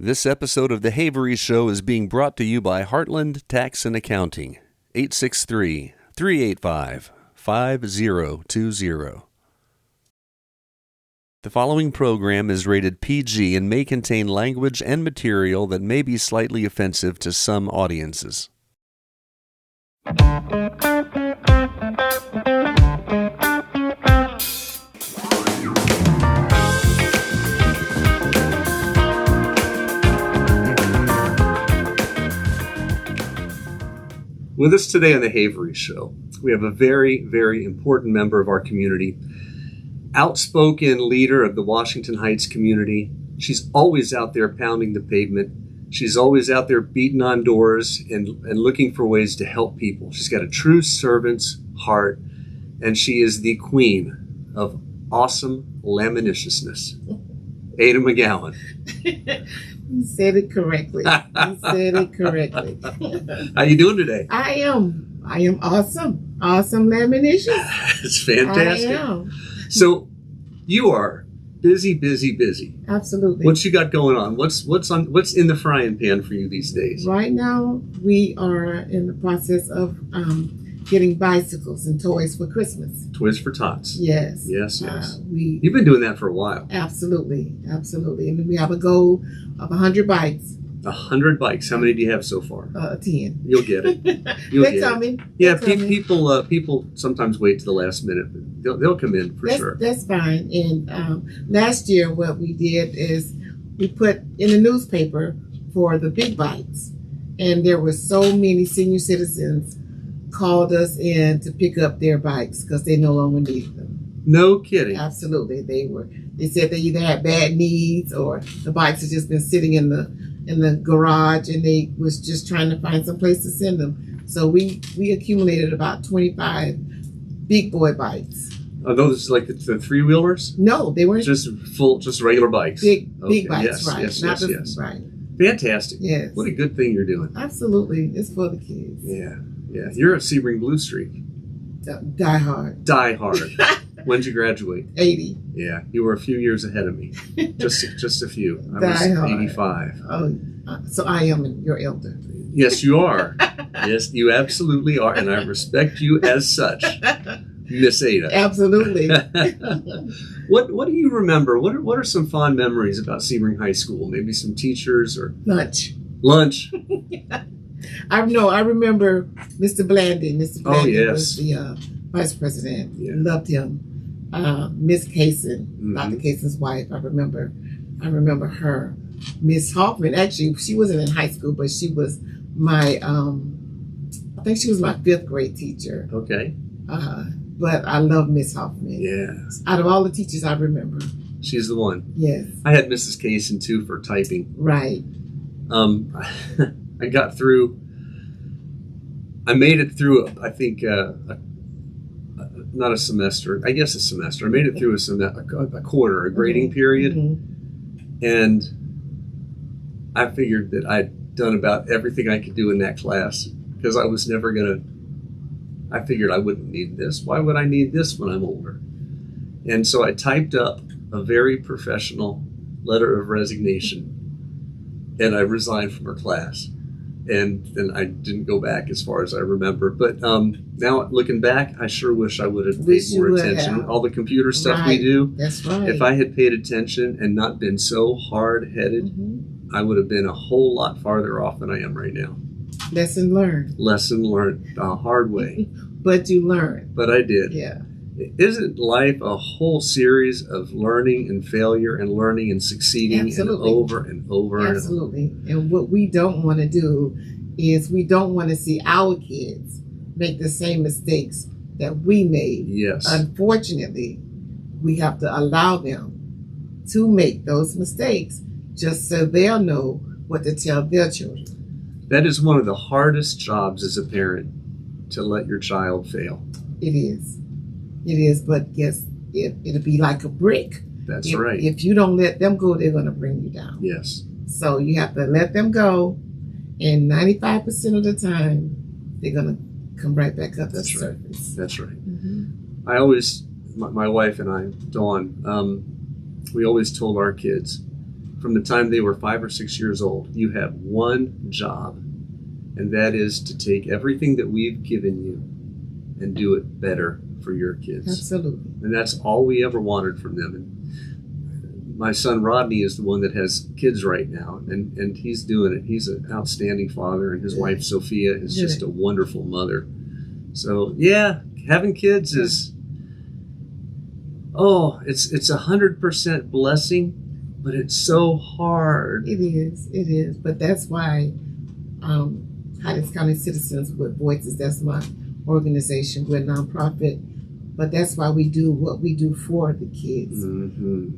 This episode of The Havery Show is being brought to you by Heartland Tax and Accounting, 863-385-5020. The following program is rated PG and may contain language and material that may be slightly offensive to some audiences. With us today on The Havery Show, we have a very, very important member of our community, outspoken leader of the Washington Heights community. She's always out there pounding the pavement. She's always out there beating on doors and looking for ways to help people. She's got a true servant's heart, and she is the queen of awesome lamenticiousness. Ada Mcgowan. You said it correctly. How you doing today? I am awesome. Awesome lamination. It's fantastic. I am. So you are busy. Absolutely. What you got going on? What's in the frying pan for you these days? Right now, we are in the process of getting bicycles and toys for Christmas. Toys for Tots. Yes. Yes. You've been doing that for a while. Absolutely. And we have a goal of 100 bikes. 100 bikes. How many do you have so far? 10. You'll get it. They're coming. Yeah, people sometimes wait to the last minute, but they'll come in for sure. That's fine. And last year, what we did is we put in the newspaper for the big bikes, and there were so many senior citizens called us in to pick up their bikes because they no longer need them. No kidding. Absolutely, they said they either had bad knees or the bikes had just been sitting in the garage, and they was just trying to find some place to send them. So we accumulated about 25 big boy bikes. Are those like the 3-wheelers? No, they weren't. Just regular bikes. Big bikes, yes, right? Yes. Right. Fantastic. Yes. What a good thing you're doing. Absolutely, it's for the kids. Yeah. You're a Sebring Blue Streak. Die hard. When'd you graduate? 80. Yeah, you were a few years ahead of me. Just a few. I was 85. Oh, so I am your elder. Yes, you are. Yes, you absolutely are, and I respect you as such, Miss Ada. Absolutely. What do you remember? What are some fond memories about Sebring High School? Maybe some teachers or lunch. I remember Mr. Blanding. Mr. Blanding was the vice president. Yeah. Loved him. Miss Kaysen, Mm-hmm. Dr. Kaysen's wife. I remember her. Miss Hoffman. Actually, she wasn't in high school, but she was my. I think she was my 5th grade teacher. Okay. But I love Miss Hoffman. Yeah. Out of all the teachers I remember. She's the one. Yes. I had Mrs. Kaysen too for typing. Right. I got through. I made it through. I think not a semester. I guess a semester. I made it through a quarter, a grading period, and I figured that I'd done about everything I could do in that class because I was never gonna. I figured I wouldn't need this. Why would I need this when I'm older? And so I typed up a very professional letter of resignation, and I resigned from her class. And then I didn't go back as far as I remember. But now looking back, I sure wish I would have paid more attention. All the computer stuff we do. That's right. If I had paid attention and not been so hard-headed, I would have been a whole lot farther off than I am right now. Lesson learned the hard way. But you learned. But I did. Yeah. Isn't life a whole series of learning and failure and learning and succeeding and over and over? Absolutely. And what we don't want to do is we don't want to see our kids make the same mistakes that we made. Yes. Unfortunately, we have to allow them to make those mistakes just so they'll know what to tell their children. That is one of the hardest jobs as a parent, to let your child fail. It is, but guess it'll be like a brick. That's right. If you don't let them go, they're going to bring you down. Yes. So you have to let them go, and 95% of the time, they're going to come right back up to the surface. That's right. Mm-hmm. I always, my wife and I, Dawn, we always told our kids, from the time they were 5 or 6 years old, you have one job, and that is to take everything that we've given you and do it better for your kids. Absolutely. And that's all we ever wanted from them. And my son Rodney is the one that has kids right now, and he's doing it. He's an outstanding father, and his wife Sophia is just a wonderful mother. So yeah, having kids is it's 100% blessing, but it's so hard. It is. But that's why Highlands County Citizens with Voices, that's my organization. We're a nonprofit, but that's why we do what we do for the kids,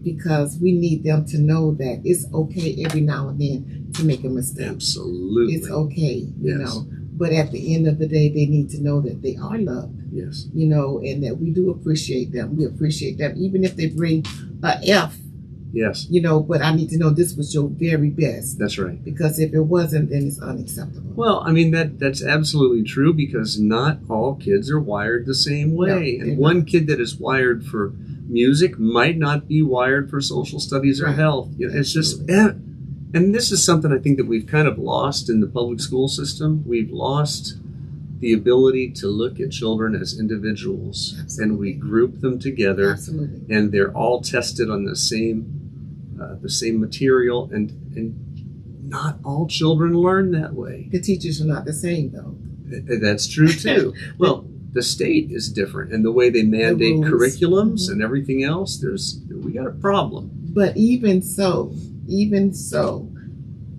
because we need them to know that it's okay every now and then to make a mistake. Absolutely. It's okay, you know. But at the end of the day, they need to know that they are loved. Yes. You know, and that we do appreciate them. We appreciate them, even if they bring a F. Yes. You know, but I need to know this was your very best. That's right. Because if it wasn't, then it's unacceptable. Well, I mean, that's absolutely true, because not all kids are wired the same way. No, and one kid that is wired for music might not be wired for social studies or health. You know, it's just, and this is something I think that we've kind of lost in the public school system. We've lost the ability to look at children as individuals. Absolutely. And we group them together. Absolutely. And they're all tested on the same material, and not all children learn that way. The teachers are not the same, though. That's true too. Well, the state is different, and the way they mandate curriculums and everything else, we got a problem. But even so,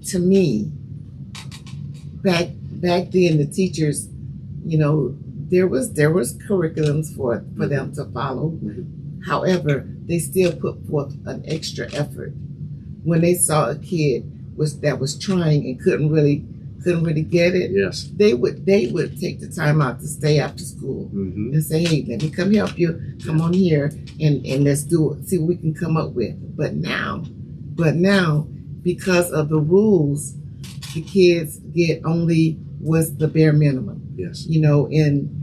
to me, back then, the teachers, you know, there was curriculums for them to follow. However, they still put forth an extra effort when they saw a kid that was trying and couldn't really get it. Yes, they would take the time out to stay after school and say, "Hey, let me come help you. Come on here and let's do it. See what we can come up with." But now, because of the rules, the kids get only what's the bare minimum. Yes, you know, and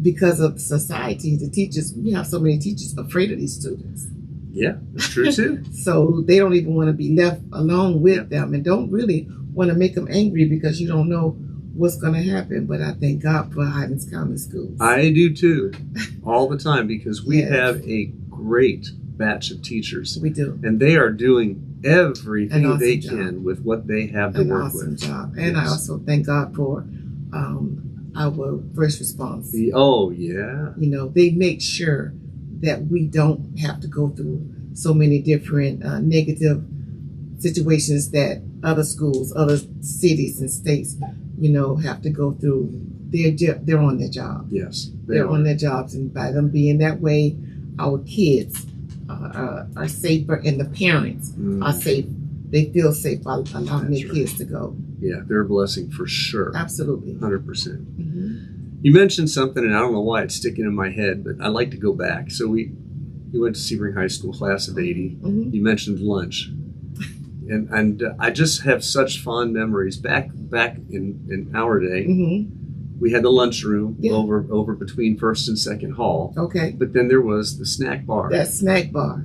because of society, the teachers, we have so many teachers afraid of these students. Yeah, that's true too. So they don't even want to be left alone with them, and don't really want to make them angry, because you don't know what's going to happen. But I thank God for Highlands County Schools. I do too, all the time, because we have a great batch of teachers. We do. And they are doing everything awesome they job. can with what they have to work with. An awesome job. And I also thank God for our first response. You know, they make sure that we don't have to go through so many different negative situations that other schools, other cities and states, you know, have to go through. They're on their job. Yes, they're on their jobs, and by them being that way, our kids are safer, and the parents are safe. They feel safe by allowing their kids to go. Yeah, they're a blessing for sure. Absolutely. 100%. You mentioned something, and I don't know why it's sticking in my head, but I like to go back. So we went to Sebring High School, class of 80. You mentioned lunch. And I just have such fond memories. Back in our day, we had the lunchroom over between first and second hall. Okay. But then there was the snack bar. That snack bar.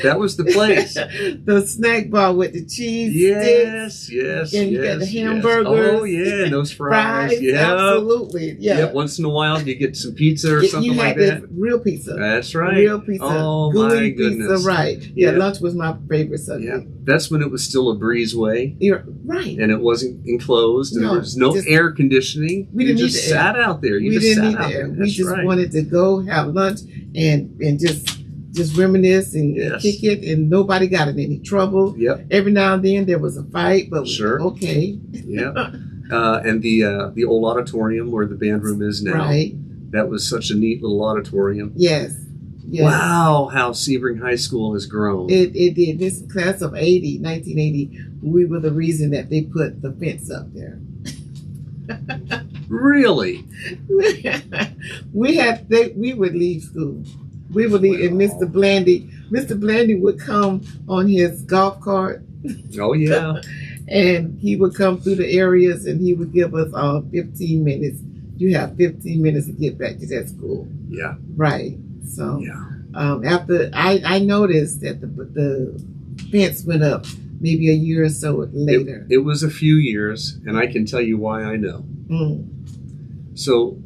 That was the place. The snack bar with the cheese sticks. And you got the hamburgers. Oh, yeah, and those fries. Yeah. Absolutely. Yeah. Yep. Once in a while, you get some pizza or something like that. Real pizza. That's right. Real pizza. Oh, gooey my goodness. Pizza, right. Yeah, lunch was my favorite subject. Yeah. That's when it was still a breezeway. You're right. And it wasn't enclosed. And there was no air conditioning. We didn't just need the sat out there. We didn't need the air. We just wanted to go have lunch and just reminisce and kick it, and nobody got in any trouble. Yep. Every now and then there was a fight, but okay. Yeah. And the old auditorium where the band room is now. Right. That was such a neat little auditorium. Yes. Wow, how Sebring High School has grown. It did. This class of 1980, we were the reason that they put the fence up there. Really? We would leave school. We would leave, and Mr. Blandy would come on his golf cart. Oh, yeah. And he would come through the areas, and he would give us 15 minutes. You have 15 minutes to get back to that school. Yeah. Right. So After I noticed that the fence went up maybe a year or so later. It was a few years, and I can tell you why I know. Mm. So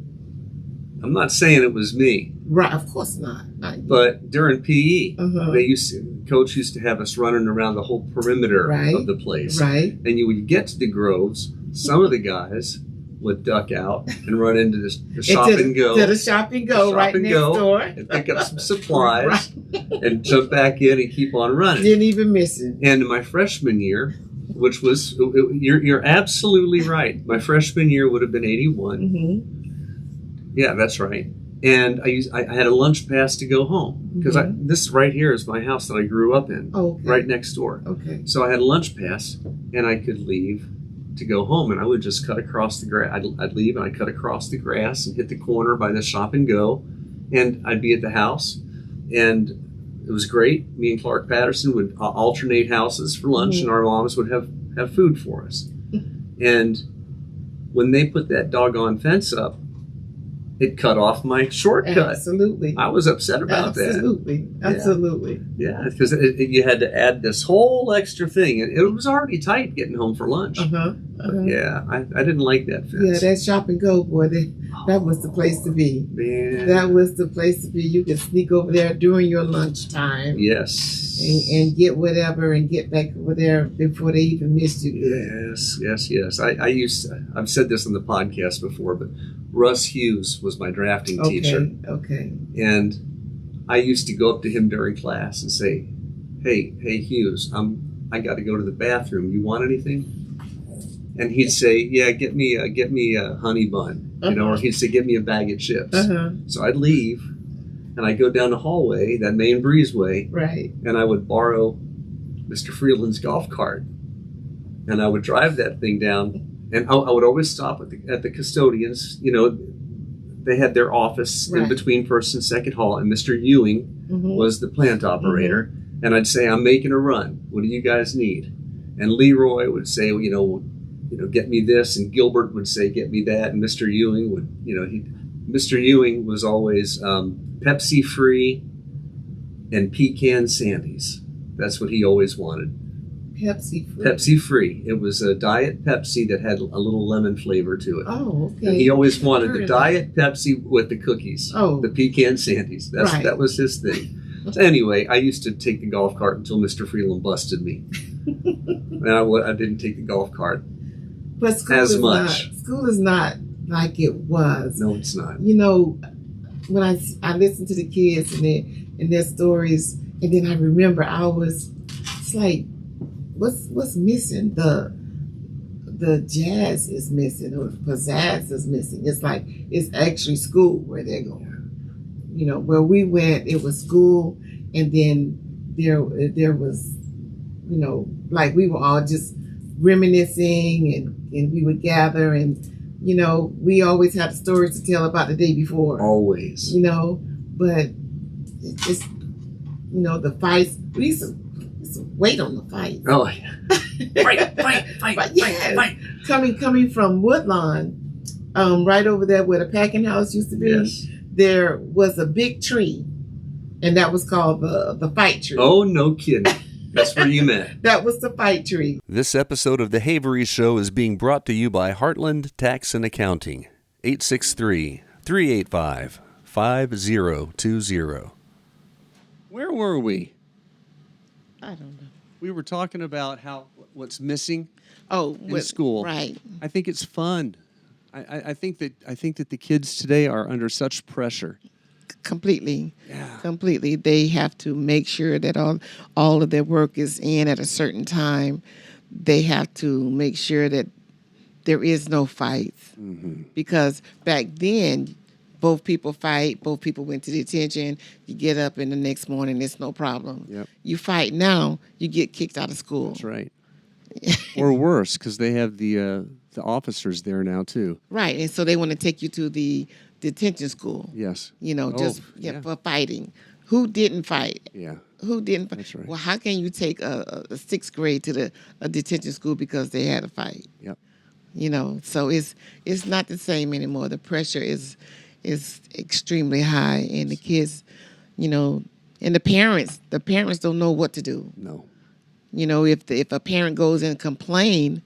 I'm not saying it was me. Right, of course not. But during PE, Uh-huh. Coach used to have us running around the whole perimeter Right. of the place. Right. And you would get to the groves, some of the guys would duck out and run into the shop and go. To the shop and go right next door. And pick up some supplies and jump back in and keep on running. Didn't even miss it. And in my freshman year, which was, you're absolutely right. My freshman year would have been 81. Mm-hmm. Yeah, that's right. And I had a lunch pass to go home because this right here is my house that I grew up in, right next door. Okay. So I had a lunch pass, and I could leave to go home, and I would just cut across the grass. I'd leave, and I'd cut across the grass and hit the corner by the shop and go, and I'd be at the house, and it was great. Me and Clark Patterson would alternate houses for lunch, and our moms would have food for us. And when they put that doggone fence up, it cut off my shortcut. Absolutely. I was upset about that. Absolutely. Yeah, because you had to add this whole extra thing. And it was already tight getting home for lunch. Yeah, I didn't like that fence. Yeah, that shop and go, boy, that was the place to be. Man. That was the place to be. You could sneak over there during your lunchtime. Yes. And get whatever and get back over there before they even missed you. Yes. I've said this on the podcast before, but Russ Hughes was my drafting teacher. Okay. And I used to go up to him during class and say, Hey Hughes, I got to go to the bathroom. You want anything? And he'd say, yeah, get me a honey bun, or he'd say, get me a bag of chips. So I'd leave, and I'd go down the hallway, that main breezeway, right, and I would borrow Mr. Freeland's golf cart, and I would drive that thing down, and I would always stop at the custodians. They had their office in between first and second hall, and Mr. Ewing was the plant operator, and I'd say, I'm making a run. What do you guys need? And Leroy would say, get me this, and Gilbert would say, get me that, and Mr. Ewing would, Mr. Ewing was always Pepsi free and pecan sandies. That's what he always wanted. Pepsi free. It was a diet Pepsi that had a little lemon flavor to it. Oh, okay. And he always wanted the diet Pepsi with the cookies. Oh, the pecan sandies. That was his thing. So anyway, I used to take the golf cart until Mr. Freeland busted me. And I didn't take the golf cart. But school is not like it was. No, it's not. When I listen to the kids and their stories, and then I remember it's like, what's missing? The jazz is missing, or the pizzazz is missing. It's like it's actually school where they're going. Where we went, it was school, and then there was, like we were all just reminiscing, and we would gather, and we always had stories to tell about the day before. Always. But it's the fights. We used to wait on the fight. Oh yeah. Fight. Coming from Woodlawn, right over there where the packing house used to be. Yes. There was a big tree, and that was called the fight tree. Oh, no kidding. That's where you met. That was the fight tree. This episode of The Havery Show is being brought to you by Heartland Tax and Accounting, 863-385-5020. Where were we? I don't know. We were talking about what's missing in school. Right. I think it's fun. I think that the kids today are under such pressure. Completely. Yeah. Completely. They have to make sure that all of their work is in at a certain time. They have to make sure that there is no fights. Because back then, both people fight, both people went to detention, you get up in the next morning, it's no problem. Yep. You fight now, you get kicked out of school. That's right. Or worse, because they have the officers there now too. Right, and so they want to take you to the detention school. Yes. For fighting. Who didn't fight? Yeah. Who didn't fight? That's right. Well, how can you take a sixth grade to a detention school because they had a fight? Yep. So it's not the same anymore. The pressure is extremely high, and the kids, And the parents don't know what to do. No. You know, if a parent goes and complain,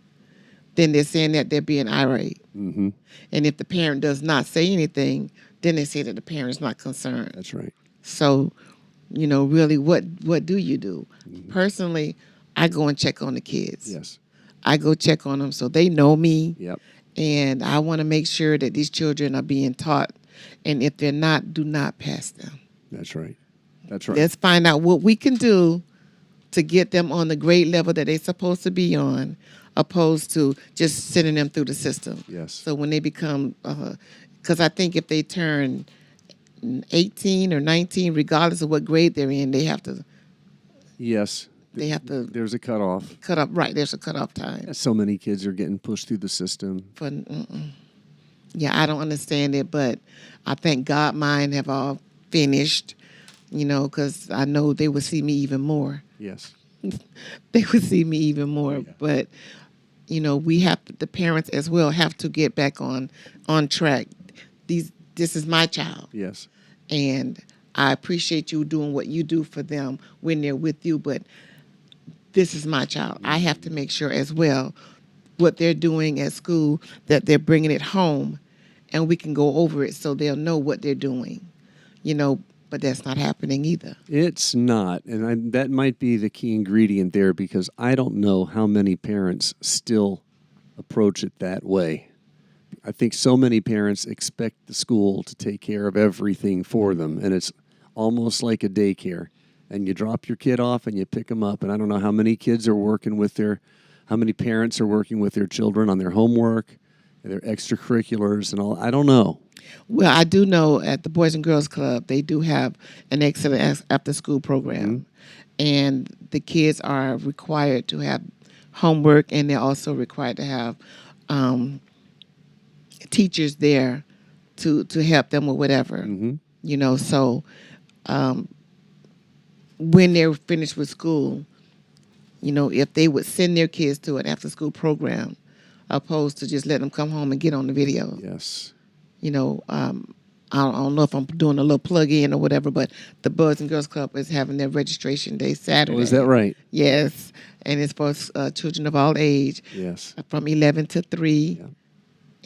then they're saying that they're being irate. Mm-hmm. And if the parent does not say anything, then they say that the parent's not concerned. That's right. So, you know, really, what do you do? Mm-hmm. Personally, I go and check on the kids. Yes. I go check on them so they know me. Yep. And I want to make sure that these children are being taught. And if they're not, do not pass them. That's right. That's right. Let's find out what we can do to get them on the grade level that they're supposed to be on, opposed to just sending them through the system. Yes. So when they become, because I think if they turn 18 or 19, regardless of what grade they're in, they have to. Yes. They have to. There's a cutoff. Cut up, right? There's a cutoff time. So many kids are getting pushed through the system. Yeah, I don't understand it, but I thank God mine have all finished. You know, because I know they would see me even more. Yes. They would see me even more. Yeah. But, you know, the parents as well have to get back on track. This is my child. Yes. And I appreciate you doing what you do for them when they're with you, but this is my child. I have to make sure as well what they're doing at school, that they're bringing it home, and we can go over it so they'll know what they're doing. You know, but that's not happening either. It's not. And that might be the key ingredient there, because I don't know how many parents still approach it that way. I think so many parents expect the school to take care of everything for them, and it's almost like a daycare. And you drop your kid off and you pick them up, and I don't know how many kids are working with how many parents are working with their children on their homework, and their extracurriculars and all. I don't know. Well, I do know at the Boys and Girls Club, they do have an excellent after-school program. Mm-hmm. And the kids are required to have homework, and they're also required to have teachers there to help them with whatever. Mm-hmm. You know, so when they're finished with school, you know, if they would send their kids to an after-school program, opposed to just letting them come home and get on the video. Yes. You know, I don't know if I'm doing a little plug-in or whatever, but the Boys and Girls Club is having their registration day Saturday. Oh, is that right? Yes, and it's for children of all age. Yes. From 11 to 3. Yeah.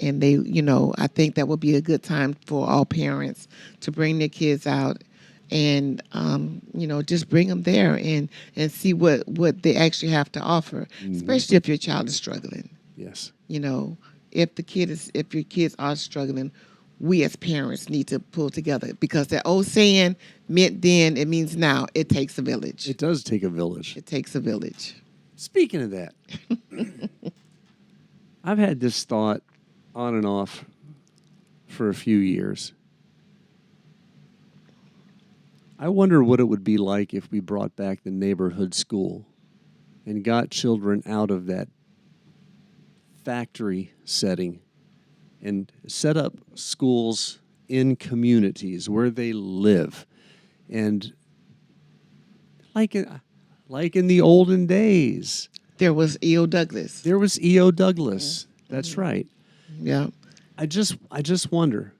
And they, you know, I think that would be a good time for all parents to bring their kids out and, you know, just bring them there and see what they actually have to offer, especially if your child is struggling. Yes. You know, if your kids are struggling, we as parents need to pull together, because that old saying meant then, it means now. It takes a village. It does take a village. It takes a village. Speaking of that, I've had this thought on and off for a few years. I wonder what it would be like if we brought back the neighborhood school and got children out of that factory setting and set up schools in communities where they live. And like in the olden days. There was E.O. Douglas. There was E.O. Douglas. That's right. Yeah. I just wonder.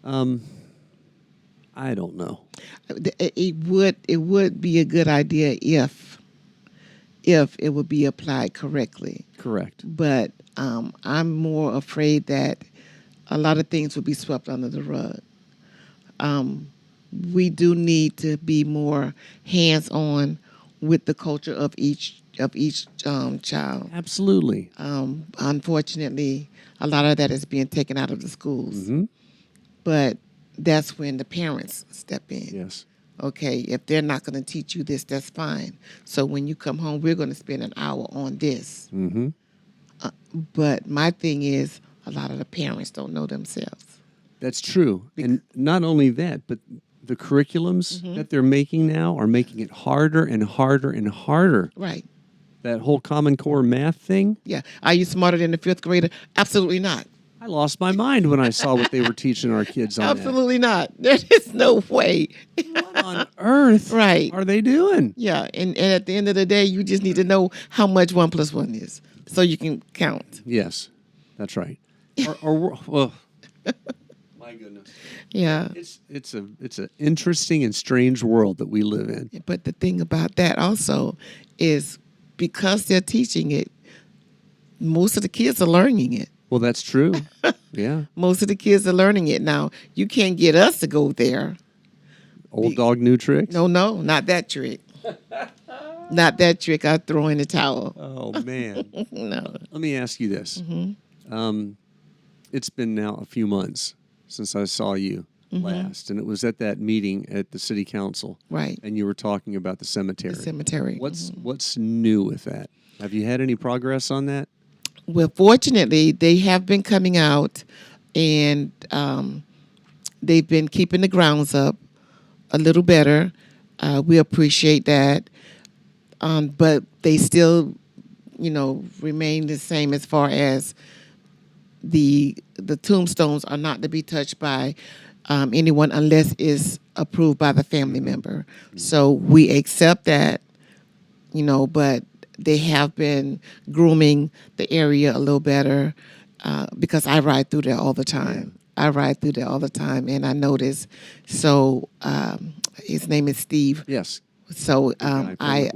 I don't know. It would be a good idea if it would be applied correctly. Correct. But I'm more afraid that a lot of things would be swept under the rug. We do need to be more hands-on with the culture of each child. Absolutely. Unfortunately, a lot of that is being taken out of the schools. Mm-hmm. But that's when the parents step in. Yes. Okay, if they're not going to teach you this, that's fine. So when you come home, we're going to spend an hour on this. Mm-hmm. But my thing is, a lot of the parents don't know themselves. That's true. And not only that, but the curriculums that they're making now are making it harder and harder and harder. Right. That whole Common Core math thing. Yeah. Are you smarter than the fifth grader? Absolutely not. I lost my mind when I saw what they were teaching our kids on Absolutely not. There is no way. that. What on earth Right. are they doing? Yeah. And at the end of the day, you just need to know how much 1 + 1 is so you can count. Yes, that's right. Well, My goodness. Yeah. It's an interesting and strange world that we live in. But the thing about that also is because they're teaching it, most of the kids are learning it. Well, that's true. Yeah. Most of the kids are learning it. Now, you can't get us to go there. Old dog, new tricks. No, not that trick. Not that trick. I throw in the towel. Oh man. No. Let me ask you this. It's been now a few months since I saw you last, and it was at that meeting at the city council. Right. And you were talking about the cemetery. The cemetery. What's new with that? Have you had any progress on that? Well, fortunately, they have been coming out, and they've been keeping the grounds up a little better. We appreciate that. But they still, remain the same as far as the tombstones are not to be touched by anyone unless it's approved by the family member. So we accept that, but they have been grooming the area a little better because I ride through there all the time. I ride through there all the time, and I notice. So his name is Steve. Yes. So I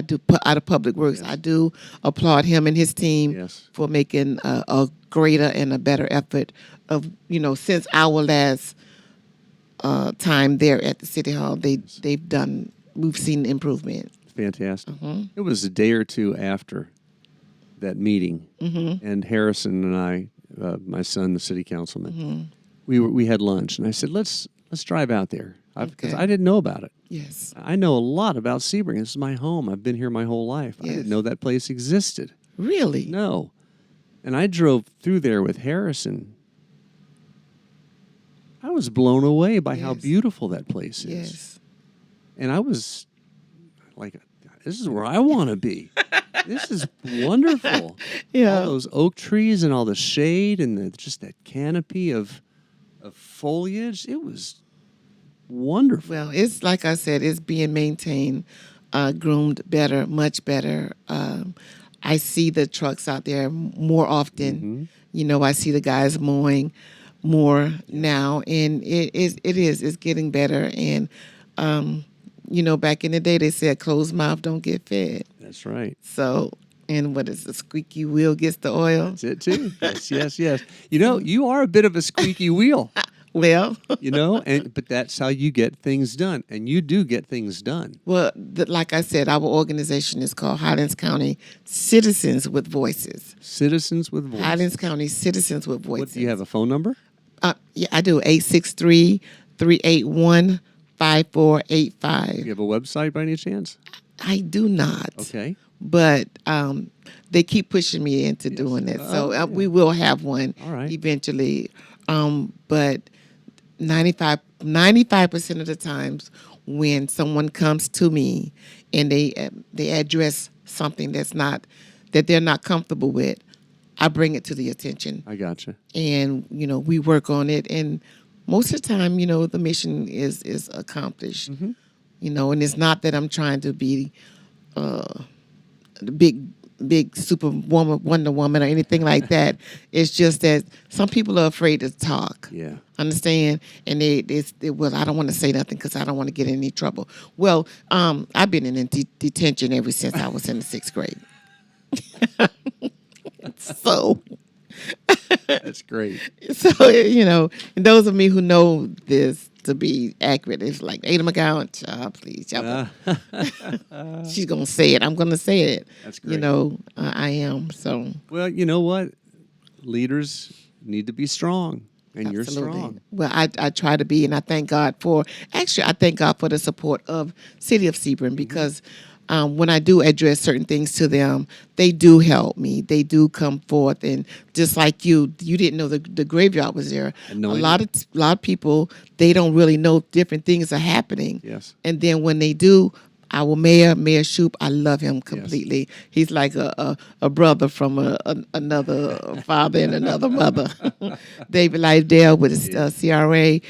do out of Public Works. Yes. I do applaud him and his team for making a greater and a better effort of since our last time there at the City Hall. They've done. We've seen improvement. Fantastic. It was a day or two after that meeting, and Harrison and I, my son, the city councilman, we had lunch, and I said, let's drive out there because I didn't know about it. Yes, I know a lot about Sebring. This is my home. I've been here my whole life. Yes. I didn't know that place existed. Really? No. And I drove through there with Harrison. I was blown away by how beautiful that place is. Yes. And I was like, this is where I want to be. This is wonderful. Yeah. All those oak trees and all the shade and just that canopy of foliage. It was wonderful. Well, it's like I said, it's being maintained, groomed better, much better. I see the trucks out there more often. I see the guys mowing more now, and it's getting better. And back in the day, they said closed mouth don't get fed. That's right. So, and what is the squeaky wheel gets the oil? That's it too. Yes. You are a bit of a squeaky wheel. Well, but that's how you get things done, and you do get things done. Well, like I said, our organization is called Highlands County Citizens with Voices. Citizens with Voices. Highlands County Citizens with Voices. What, do you have a phone number? Yeah, I do. 863-381-5485. Do you have a website by any chance? I do not. Okay. But they keep pushing me into doing it. So we will have one eventually. But 95% of the times when someone comes to me and they address something that they're not comfortable with, I bring it to the attention. I gotcha. And, we work on it. And most of the time, the mission is accomplished. And it's not that I'm trying to be the big superwoman, Wonder Woman, or anything like that. It's just that some people are afraid to talk. Yeah. Understand? And they well, I don't want to say nothing because I don't want to get in any trouble. Well, I've been in detention ever since I was in the 6th grade. So that's great. So, and those of me who know this to be accurate, it's like Ada McGowan, please, she's going to say it. I'm going to say it. That's great. I am. So. Well, you know what? Leaders need to be strong, and Absolutely. You're strong. Well, I try to be, and I thank God for the support of City of Sebring because when I do address certain things to them, they do help me. They do come forth, and just like you didn't know the graveyard was there. A lot of people, they don't really know different things are happening. Yes. And then when they do, our Mayor Shoup, I love him completely. Yes. He's like a brother from another father and another mother. David Lydell with his CRA.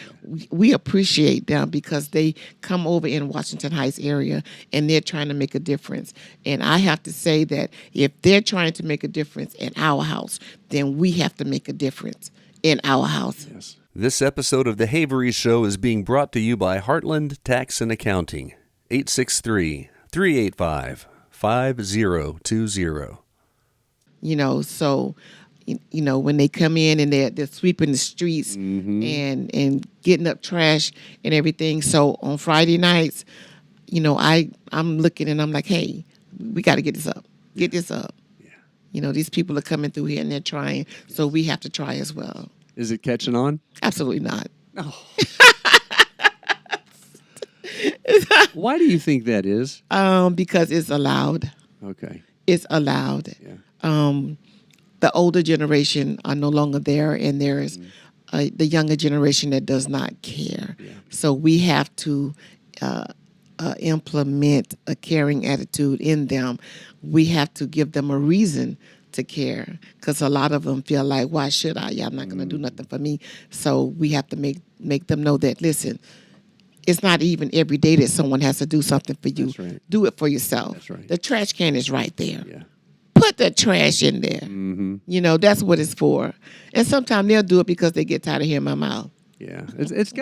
We appreciate them because they come over in Washington Heights area and they're trying to make a difference. And I have to say that if they're trying to make a difference in our house, then we have to make a difference in our house. Yes. This episode of The Havery Show is being brought to you by Heartland Tax and Accounting, 863-385-5020. So when they come in and they're sweeping the streets and getting up trash and everything. So on Friday nights, I'm looking and I'm like, hey, we got to get this up. Get this up. Yeah. These people are coming through here and they're trying, so we have to try as well. Is it catching on? Absolutely not. Oh. Why do you think that is? Because it's allowed. Okay. It's allowed. Yeah. The older generation are no longer there, and there's the younger generation that does not care. Yeah. So we have to implement a caring attitude in them. We have to give them a reason to care, because a lot of them feel like, why should I? Y'all not going to do nothing for me. So we have to make them know that, listen, it's not even every day that someone has to do something for you. That's right. Do it for yourself. That's right. The trash can is right there. Yeah. Put the trash in there. Mm-hmm. That's what it's for. And sometimes they'll do it because they get tired of hearing my mouth. Yeah. It's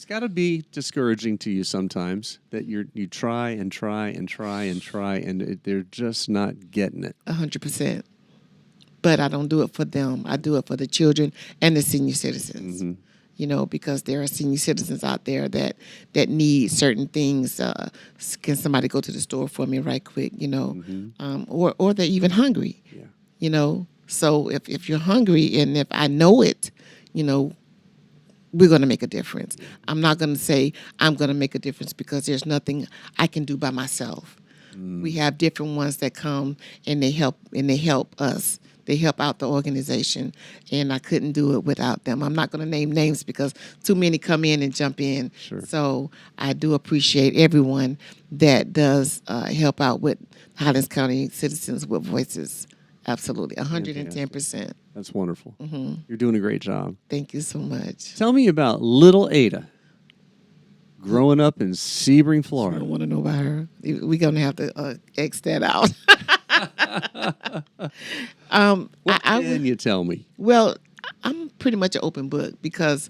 got to be discouraging to you sometimes that you try and try and try and try and they're just not getting it. 100%. But I don't do it for them. I do it for the children and the senior citizens. Mm-hmm. Because there are senior citizens out there that need certain things. Can somebody go to the store for me right quick? Or they're even hungry. Yeah. So if you're hungry and if I know it, we're going to make a difference. I'm not going to say I'm going to make a difference because there's nothing I can do by myself. We have different ones that come and they help us. They help out the organization, and I couldn't do it without them. I'm not going to name names because too many come in and jump in. Sure. So I do appreciate everyone that does help out with Highlands County Citizens with Voices. Absolutely, 110%. That's wonderful. Mm-hmm. You're doing a great job. Thank you so much. Tell me about little Ada growing up in Sebring, Florida. I don't want to know about her. We're going to have to X that out. What can you tell me? Well, I'm pretty much an open book because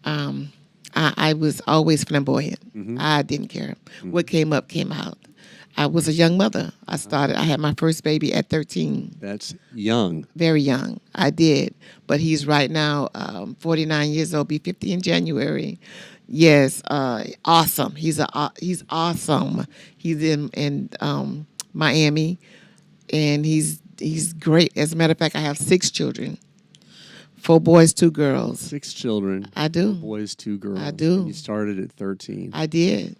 I was always flamboyant. Mm-hmm. I didn't care. Mm-hmm. What came up, came out. I was a young mother. I had my first baby at 13. That's young. Very young. I did. But he's right now 49 years old, be 50 in January. Yes, awesome. He's awesome. He's in Miami, and he's great. As a matter of fact, I have 6 children. 4 boys, 2 girls. 6 children. I do. 4 boys, 2 girls. I do. And you started at 13. I did.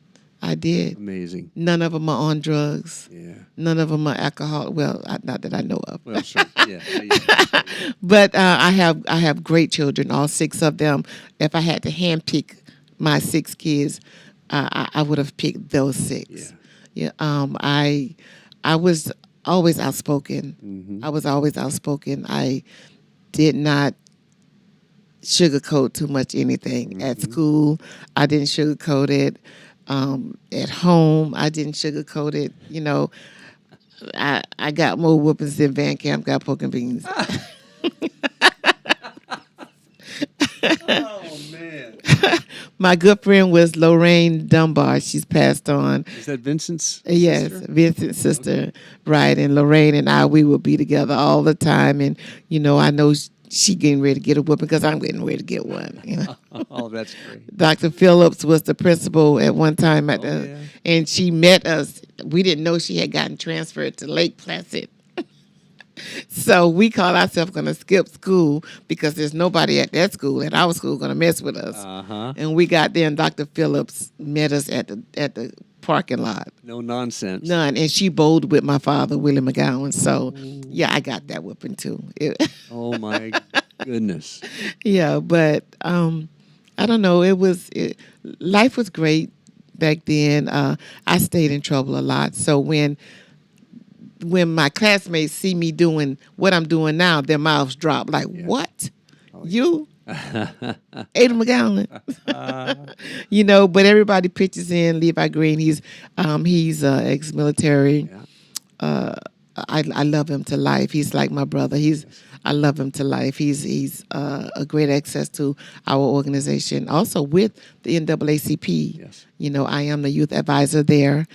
Amazing. None of them are on drugs. Yeah. None of them are alcohol. Well, not that I know of. Well, sure. Yeah. But I have great children. All 6 of them. If I had to handpick my 6 kids, I would have picked those 6. Yeah. I was always outspoken. Mm-hmm. I was always outspoken. I did not sugarcoat too much anything. Mm-hmm. At school, I didn't sugarcoat it. At home, I didn't sugarcoat it. I got more whoopings than Van Camp got pork and beans. Oh, man. My good friend was Lorraine Dunbar. She's passed on. Is that Vincent's sister? Yes, Vincent's sister. Okay. Right, and Lorraine and I, we would be together all the time. And, I know she getting ready to get a whooping because I'm getting ready to get one. Oh, that's great. Dr. Phillips was the principal at one time and she met us. We didn't know she had gotten transferred to Lake Placid. So we called ourselves going to skip school because there's nobody at our school, going to mess with us. Uh-huh. And we got there, and Dr. Phillips met us at the parking lot. No nonsense. None. And she bowled with my father, Willie Mcgowan. So, yeah, I got that whooping, too. Oh, my goodness. Yeah, but I don't know. Life was great back then. I stayed in trouble a lot. So when my classmates see me doing what I'm doing now, their mouths drop like, what? Oh, you? Ada McGowan. But everybody pitches in. Levi Green, he's ex-military. Yeah. I love him to life. He's like my brother. I love him to life. He's a great access to our organization. Also with the NAACP, Yes. I am the youth advisor there.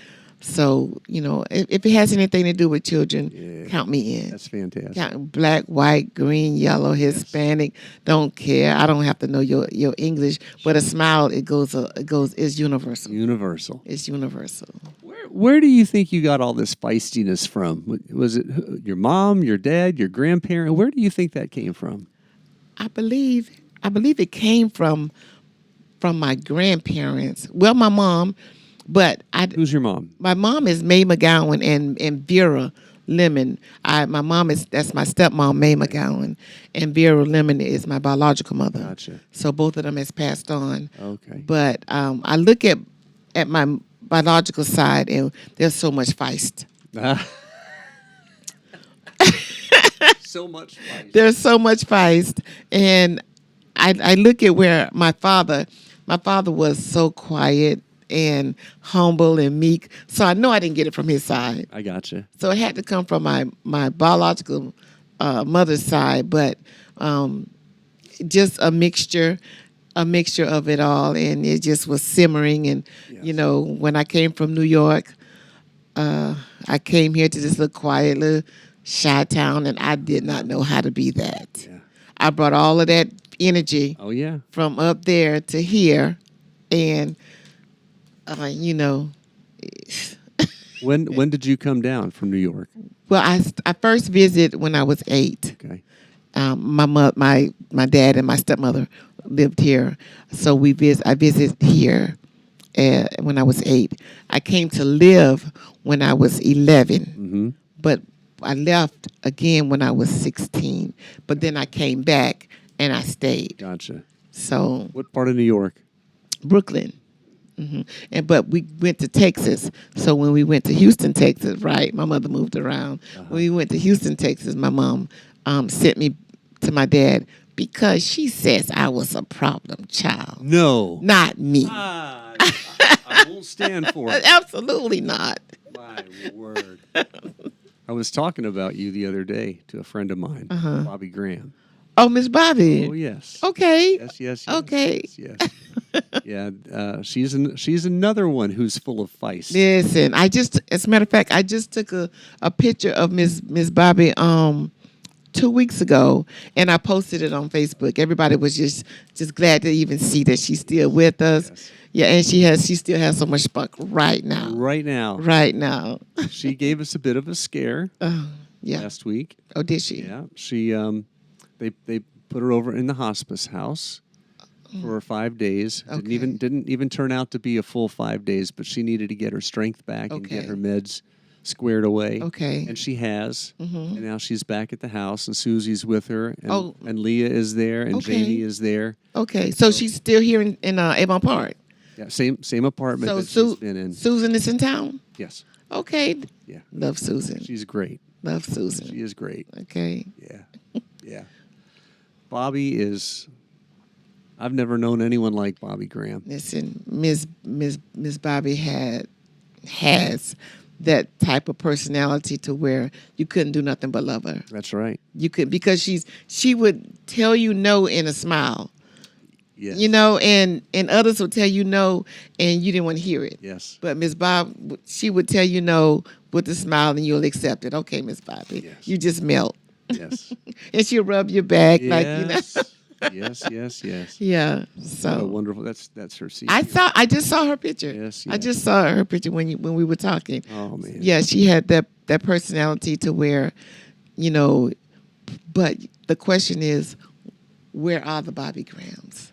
So, if it has anything to do with children, count me in. That's fantastic. Count black, white, green, yellow, Hispanic. Don't care. I don't have to know your English, but a smile is universal. Universal. It's universal. Where do you think you got all this feistiness from? Was it your mom, your dad, your grandparent? Where do you think that came from? I believe it came from my grandparents. Well, my mom, but Who's your mom? my mom is May Mcgowan and Vera Lemon. That's my stepmom, May Mcgowan, and Vera Lemon is my biological mother. Gotcha. So both of them has passed on. Okay. But I look at my biological side, and there's so much feist. So much feist. There's so much feist, and I look at where my father was so quiet and humble and meek. So I know I didn't get it from his side. I gotcha. So it had to come from my biological mother's side, but just a mixture of it all, and it just was simmering. And when I came from New York, I came here to this little quiet little shy town, and I did not know how to be that. Yeah. I brought all of that energy Oh yeah. from up there to here, and When did you come down from New York? well, I first visited when I was 8. Okay. My dad and my stepmother lived here, so I visited here when I was 8. I came to live when I was 11, Mm-hmm. but I left again when I was 16. But then I came back and I stayed. Gotcha. So What part of New York? Brooklyn. But we went to Texas. So when we went to Houston, Texas, right? My mother moved around. When we went to Houston, Texas, my mom sent me to my dad because she says I was a problem child. No. Not me. I won't stand for it. Absolutely not. My word. I was talking about you the other day to a friend of mine, Bobby Graham. Oh, Miss Bobby. Oh yes. Okay. Yes. Okay. Yes. Yeah. She's another one who's full of feist. Listen, as a matter of fact, I just took a picture of Miss Bobby 2 weeks ago, and I posted it on Facebook. Everybody was just glad to even see that she's still with us. Yes. Yeah, and she still has so much spark right now. Right now. Right now. She gave us a bit of a scare Yeah. last week. Oh, did she? Yeah. She they put her over in the hospice house for 5 days. Okay. Didn't even turn out to be a full 5 days, but she needed to get her strength back and get Okay. her meds squared away. Okay. And she has. Mm-hmm. And now she's back at the house, and Susie's with her, and, Oh. and Leah is there, and Okay. Jamie is there. Okay, so she's still here in Avon Park. Yeah, same apartment So that she's been in. Susan is in town? Yes. Okay. Yeah. Love Susan. She's great. Love Susan. She is great. Okay. Yeah. Yeah. Bobby is. I've never known anyone like Bobby Graham. Listen, Miss Bobby has that type of personality to where you couldn't do nothing but love her. That's right. You could, because she would tell you no in a smile. Yes. And others would tell you no and you didn't want to hear it. Yes. But Miss Bob, she would tell you no with a smile and you'll accept it. Okay, Miss Bobby. Yes. You just melt. Yes. And she'll rub your back Yes. Yes. Yeah. What a So wonderful. That's her secret. I just saw her picture. Yes, I yes. just saw her picture when we were talking. Oh man. Yeah, she had that personality to where, but the question is, where are the Bobby Grahams?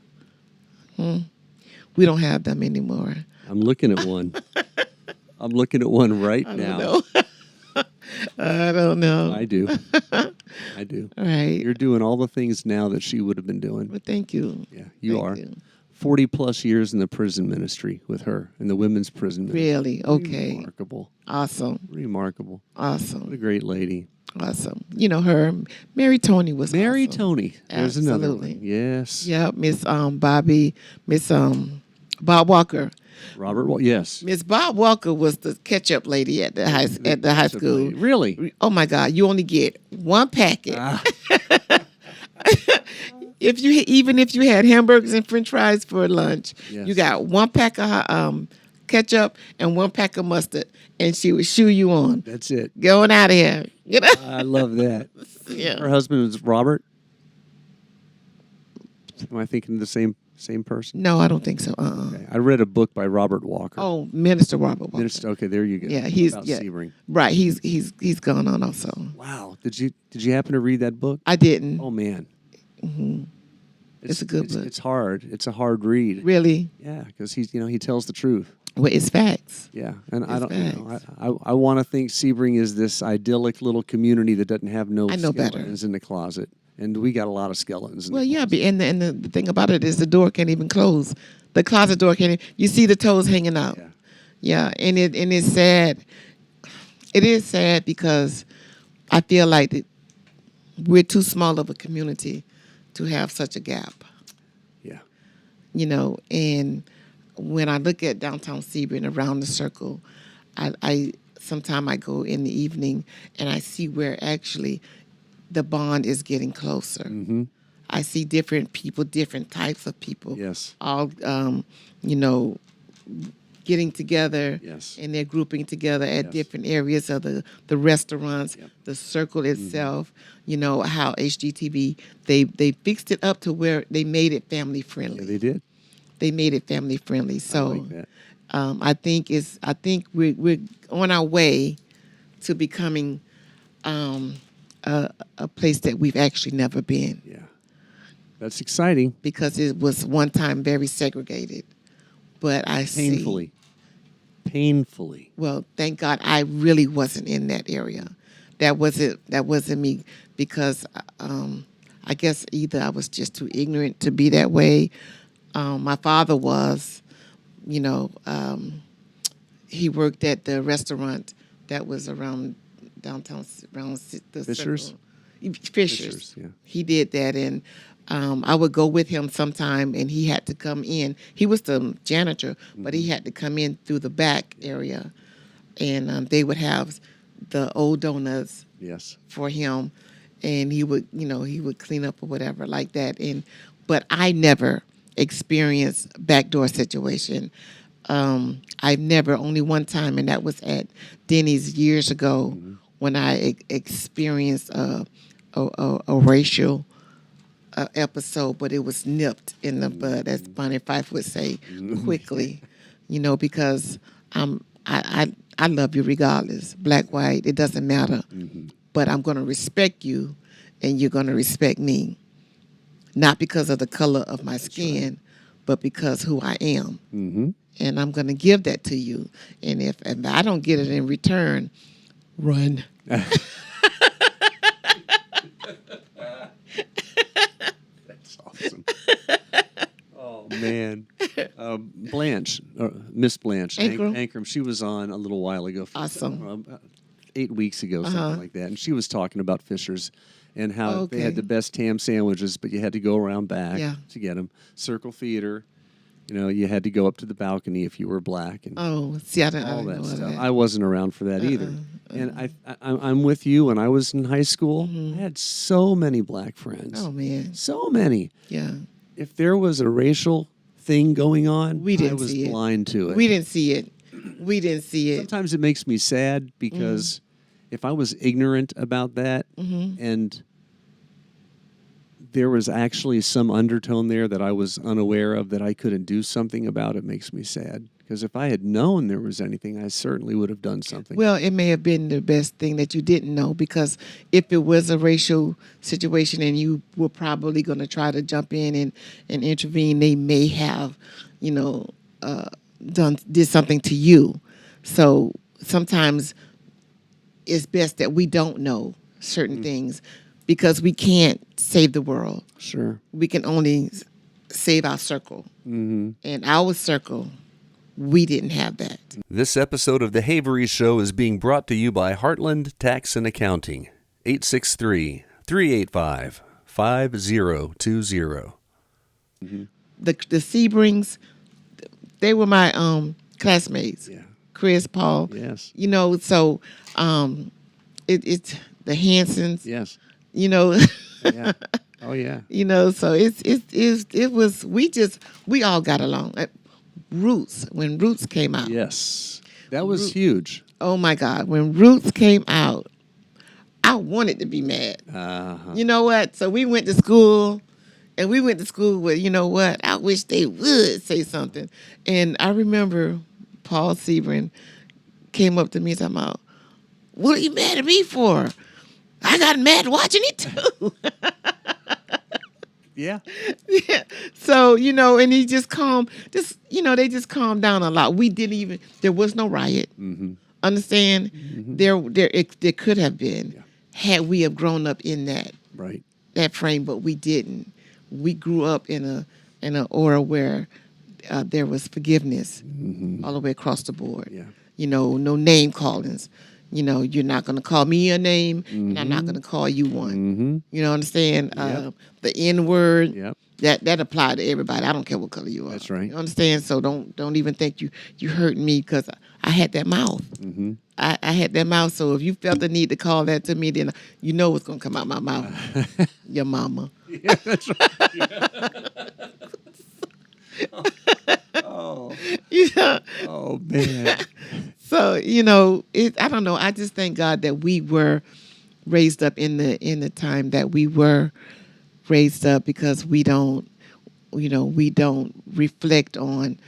We don't have them anymore. I'm looking at one. I'm looking at one right I now. don't know. I don't know. I do. I do. Right. You're doing all the things now that she would have been doing. Well, thank you. Yeah, you Thank are. you. 40 plus years in the prison ministry with her, in the women's prison ministry. Really? Okay. Remarkable. Awesome. Remarkable. What a Awesome. great lady. Awesome. You know her, Mary Tony was Mary awesome. Tony. There's another Absolutely. one. Yes. Yeah, Miss Bobby, Miss Bob Walker. Robert. Yes. Miss Bob Walker was the ketchup lady at the high school. Really? Oh my God! You only get one packet. Even if you had hamburgers and French fries for lunch, Yes. you got one pack of ketchup and one pack of mustard, and she would shoo you on. That's it. Going out of here. I love that. Her Yeah. husband was Robert. Am I thinking the same person? No, I don't think so. Okay. I read a book by Robert Walker. Oh, Minister Robert Walker. Minister. Okay, there you go. Yeah, he's about yeah. Sebring. Right. He's gone on also. Wow. Did you happen to read that book? I didn't. Oh man. It's a good book. It's hard. It's a hard read. Really? Yeah, because he tells the truth. Well, it's facts. Yeah, and I It's don't. You know, I want to think Sebring is this idyllic little community that doesn't have no I know better. skeletons in the closet, and we got a lot of skeletons. Well, yeah, and the thing about it is the door can't even close. The closet door can't. You see the toes hanging out. Yeah. Yeah, and it's sad. It is sad because I feel like that we're too small of a community to have such a gap. Yeah. You know, and when I look at downtown Sebring around the circle, I sometimes I go in the evening and I see where actually the bond is getting closer. Mm-hmm. I see different people, different types of people. Yes. All, you know, getting together. Yes. And they're grouping together at Yes. different areas of the restaurants, Yep. the circle itself. You know, how HGTV, they fixed it up to where they made it family friendly. Yeah, they did. They made it family friendly. So I like that. I think we're on our way to becoming a place that we've actually never been, Yeah. That's exciting. because it was one time very segregated. But I see. Painfully. Well, thank God I really wasn't in that area. That wasn't me, because I guess either I was just too ignorant to be that way. My father was, you know, he worked at the restaurant that was around downtown, around the Fishers? circle. Fishers. Fishers, yeah. He did that, and I would go with him sometime, and he had to come in. He was the janitor, but he had to come in through the back area, and they would have the old donuts Yes. for him, and he would clean up or whatever like that. But I never experienced backdoor situation. I've never, only one time, and that was at Denny's years ago, when I experienced a racial episode, but it was nipped in the bud, as Bonnie Fife would say, quickly. You know, because I love you regardless, black, white, it doesn't matter. But I'm going to respect you, and you're going to respect me, not because of the color of my skin, but because who I am. Mm-hmm. And I'm going to give that to you. And if I don't get it in return, run. That's awesome. Oh man, Blanche, Miss Blanche Ankrum. She was on a little while ago. Awesome. 8 weeks ago, something like that, and she was talking about Fishers and how they had the best ham sandwiches, but you had to go around back to get them. Circle Theater, you know, you had to go up to the balcony if you were black, and Oh, see, I all didn't that know stuff. that. I wasn't around for that either. And I'm with you. When I was in high school, I had so many black friends. Oh, man. So many. Yeah. If there was a racial thing going on, We didn't I was see it. blind to it. We didn't see it. We didn't see it. Sometimes it makes me sad because if I was ignorant about that and there was actually some undertone there that I was unaware of that I couldn't do something about, it makes me sad. Because if I had known there was anything, I certainly would have done something. Well, it may have been the best thing that you didn't know, because if it was a racial situation and you were probably going to try to jump in and intervene, they may have, did something to you. So sometimes it's best that we don't know certain things, because we can't save the world. Sure. We can only save our circle. Mm-hmm. And our circle, we didn't have that. This episode of The Havery Show is being brought to you by Heartland Tax and Accounting, 863-385-5020. The Sebrings, they were my classmates. Yeah. Chris, Paul. Yes. So it's the Hansons. Yes. you know. Yeah. Oh yeah. You know, so it was we all got along. Roots, when Roots came out. Yes. That was Root- huge. Oh my God, when Roots came out, I wanted to be mad. Uh-huh. You know what? So we went to school, and we went to school with, you know what? I wish they would say something. And I remember Paul Sebring came up to me and said, "What are you mad at me for? I got mad watching it too." Yeah. Yeah. So, you know, and he just they just calmed down a lot. There was no riot. Mm-hmm. Understand? Mm-hmm. There could have been, Yeah. had we have grown up in Right. that frame, but we didn't. We grew up in an aura where there was forgiveness all the way across the board. Yeah. You know, no name callings. You know, you're not going to call me a name, and I'm not going to call you one. Mm-hmm. You know, understand? Yep. The N word. Yep. That applied to everybody. I don't care what color you are. That's right. You understand? So don't even think you hurting me because I had that mouth. Mm-hmm. I had that mouth. So if you felt the need to call that to me, then you know what's gonna come out my mouth. Your mama. Yeah, that's right. Oh. Yeah. Oh man. So you know, I don't know. I just thank God that we were raised up in the time that we were raised up, because we don't reflect on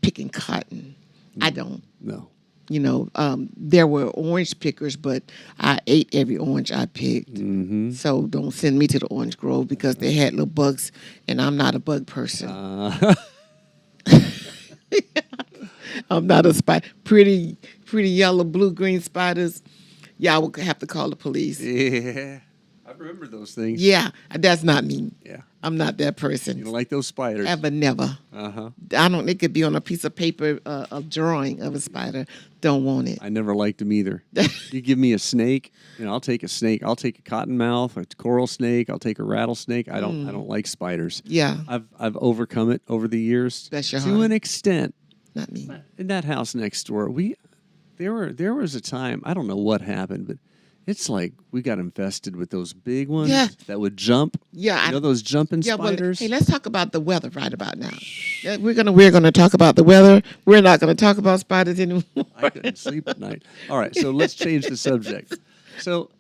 picking cotton. I don't. No. You know, there were orange pickers, but I ate every orange I picked. Mm-hmm. So don't send me to the orange grove because they had little bugs, and I'm not a bug person. I'm not a spider. Pretty yellow, blue, green spiders. Yeah, I would have to call the police. Yeah. I remember those things. Yeah, that's not me. Yeah. I'm not that person. You don't like those spiders. Ever, never. Uh-huh. I don't. It could be on a piece of paper, a drawing of a spider. Don't want it. I never liked them either. You give me a snake, I'll take a snake. I'll take a cottonmouth, a coral snake. I'll take a rattlesnake. I don't like spiders. Yeah, I've overcome it over the years. Bless your to heart. an extent. Not me. In that house next door, there was a time, I don't know what happened, but it's like we got infested with those big ones that would jump. Yeah, those jumping spiders. Well, hey, let's talk about the weather right about now. We're gonna talk about the weather. We're not gonna talk about spiders anymore. I couldn't sleep at night. All right, so let's change the subject. So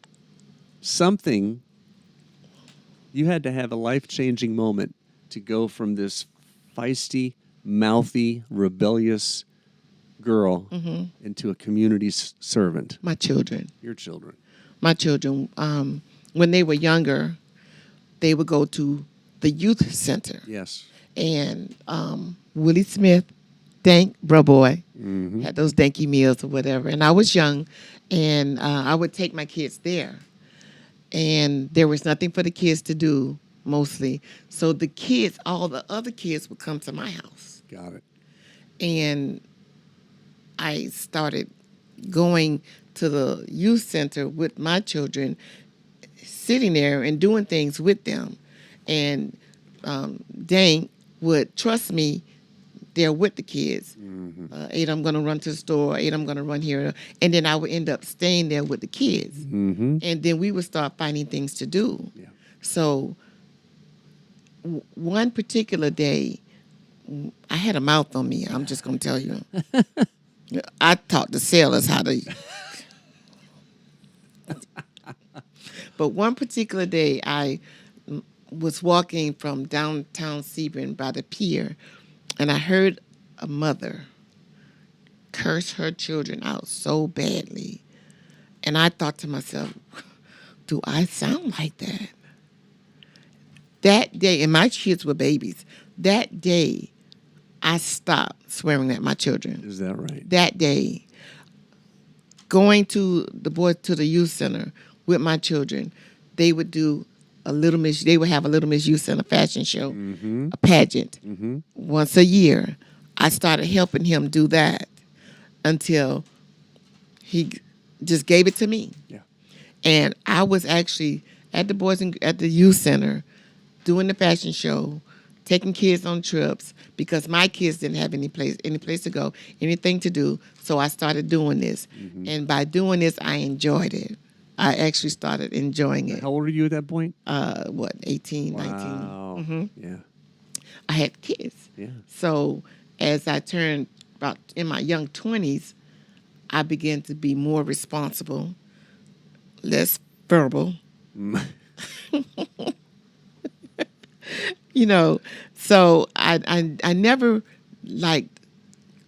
you had to have a life-changing moment to go from this feisty, mouthy, rebellious girl into a community servant. My children. Your children. My children, when they were younger, they would go to the youth center. Yes. And Willie Smith, Dank, bro boy, Mm-hmm. had those danky meals or whatever. And I was young, and I would take my kids there. And there was nothing for the kids to do, mostly. So the kids, all the other kids would come to my house. Got it. And I started going to the youth center with my children, sitting there and doing things with them. And Dane would trust me there with the kids. Mm-hmm. Ada, I'm going to run to the store. Ada, I'm going to run here. And then I would end up staying there with the kids. Mm-hmm. And then we would start finding things to do. Yeah. So one particular day, I had a mouth on me. I'm just going to tell you. I taught the sailors how to. But one particular day, I was walking from downtown Sebring by the pier, and I heard a mother curse her children out so badly. And I thought to myself, do I sound like that? That day, and my kids were babies, that day, I stopped swearing at my children. Is that right? That day, going to the youth center with my children, they would do they would have a Little Miss Youth Center fashion show, a pageant, once a year. I started helping him do that until he just gave it to me. Yeah. And I was actually at the youth center doing the fashion show, taking kids on trips because my kids didn't have any place to go, anything to do. So I started doing this. And by doing this, I enjoyed it. I actually started enjoying it. How old were you at that point? 18, 19. Wow. Yeah. I had kids. Yeah. So as I turned about in my young 20s, I began to be more responsible, less verbal. You know, so I never liked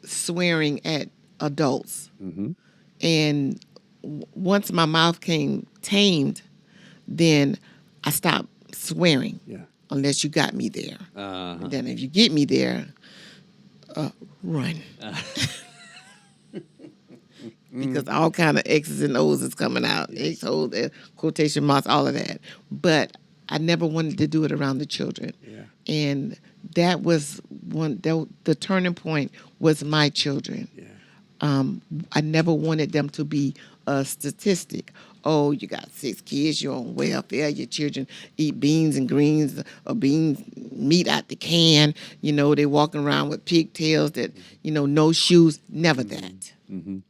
swearing at adults. And once my mouth came tamed, then I stopped swearing. Yeah. Unless you got me there. Uh-huh. And then if you get me there, run. Because all kind of X's and O's is coming out. X, O's, quotation marks, all of that. But I never wanted to do it around the children. Yeah. And that was the turning point was my children. Yeah. I never wanted them to be a statistic. Oh, you got 6 kids, you're on welfare, your children eat beans and greens or beans, meat out the can. You know, they walking around with pigtails that, no shoes. Never that.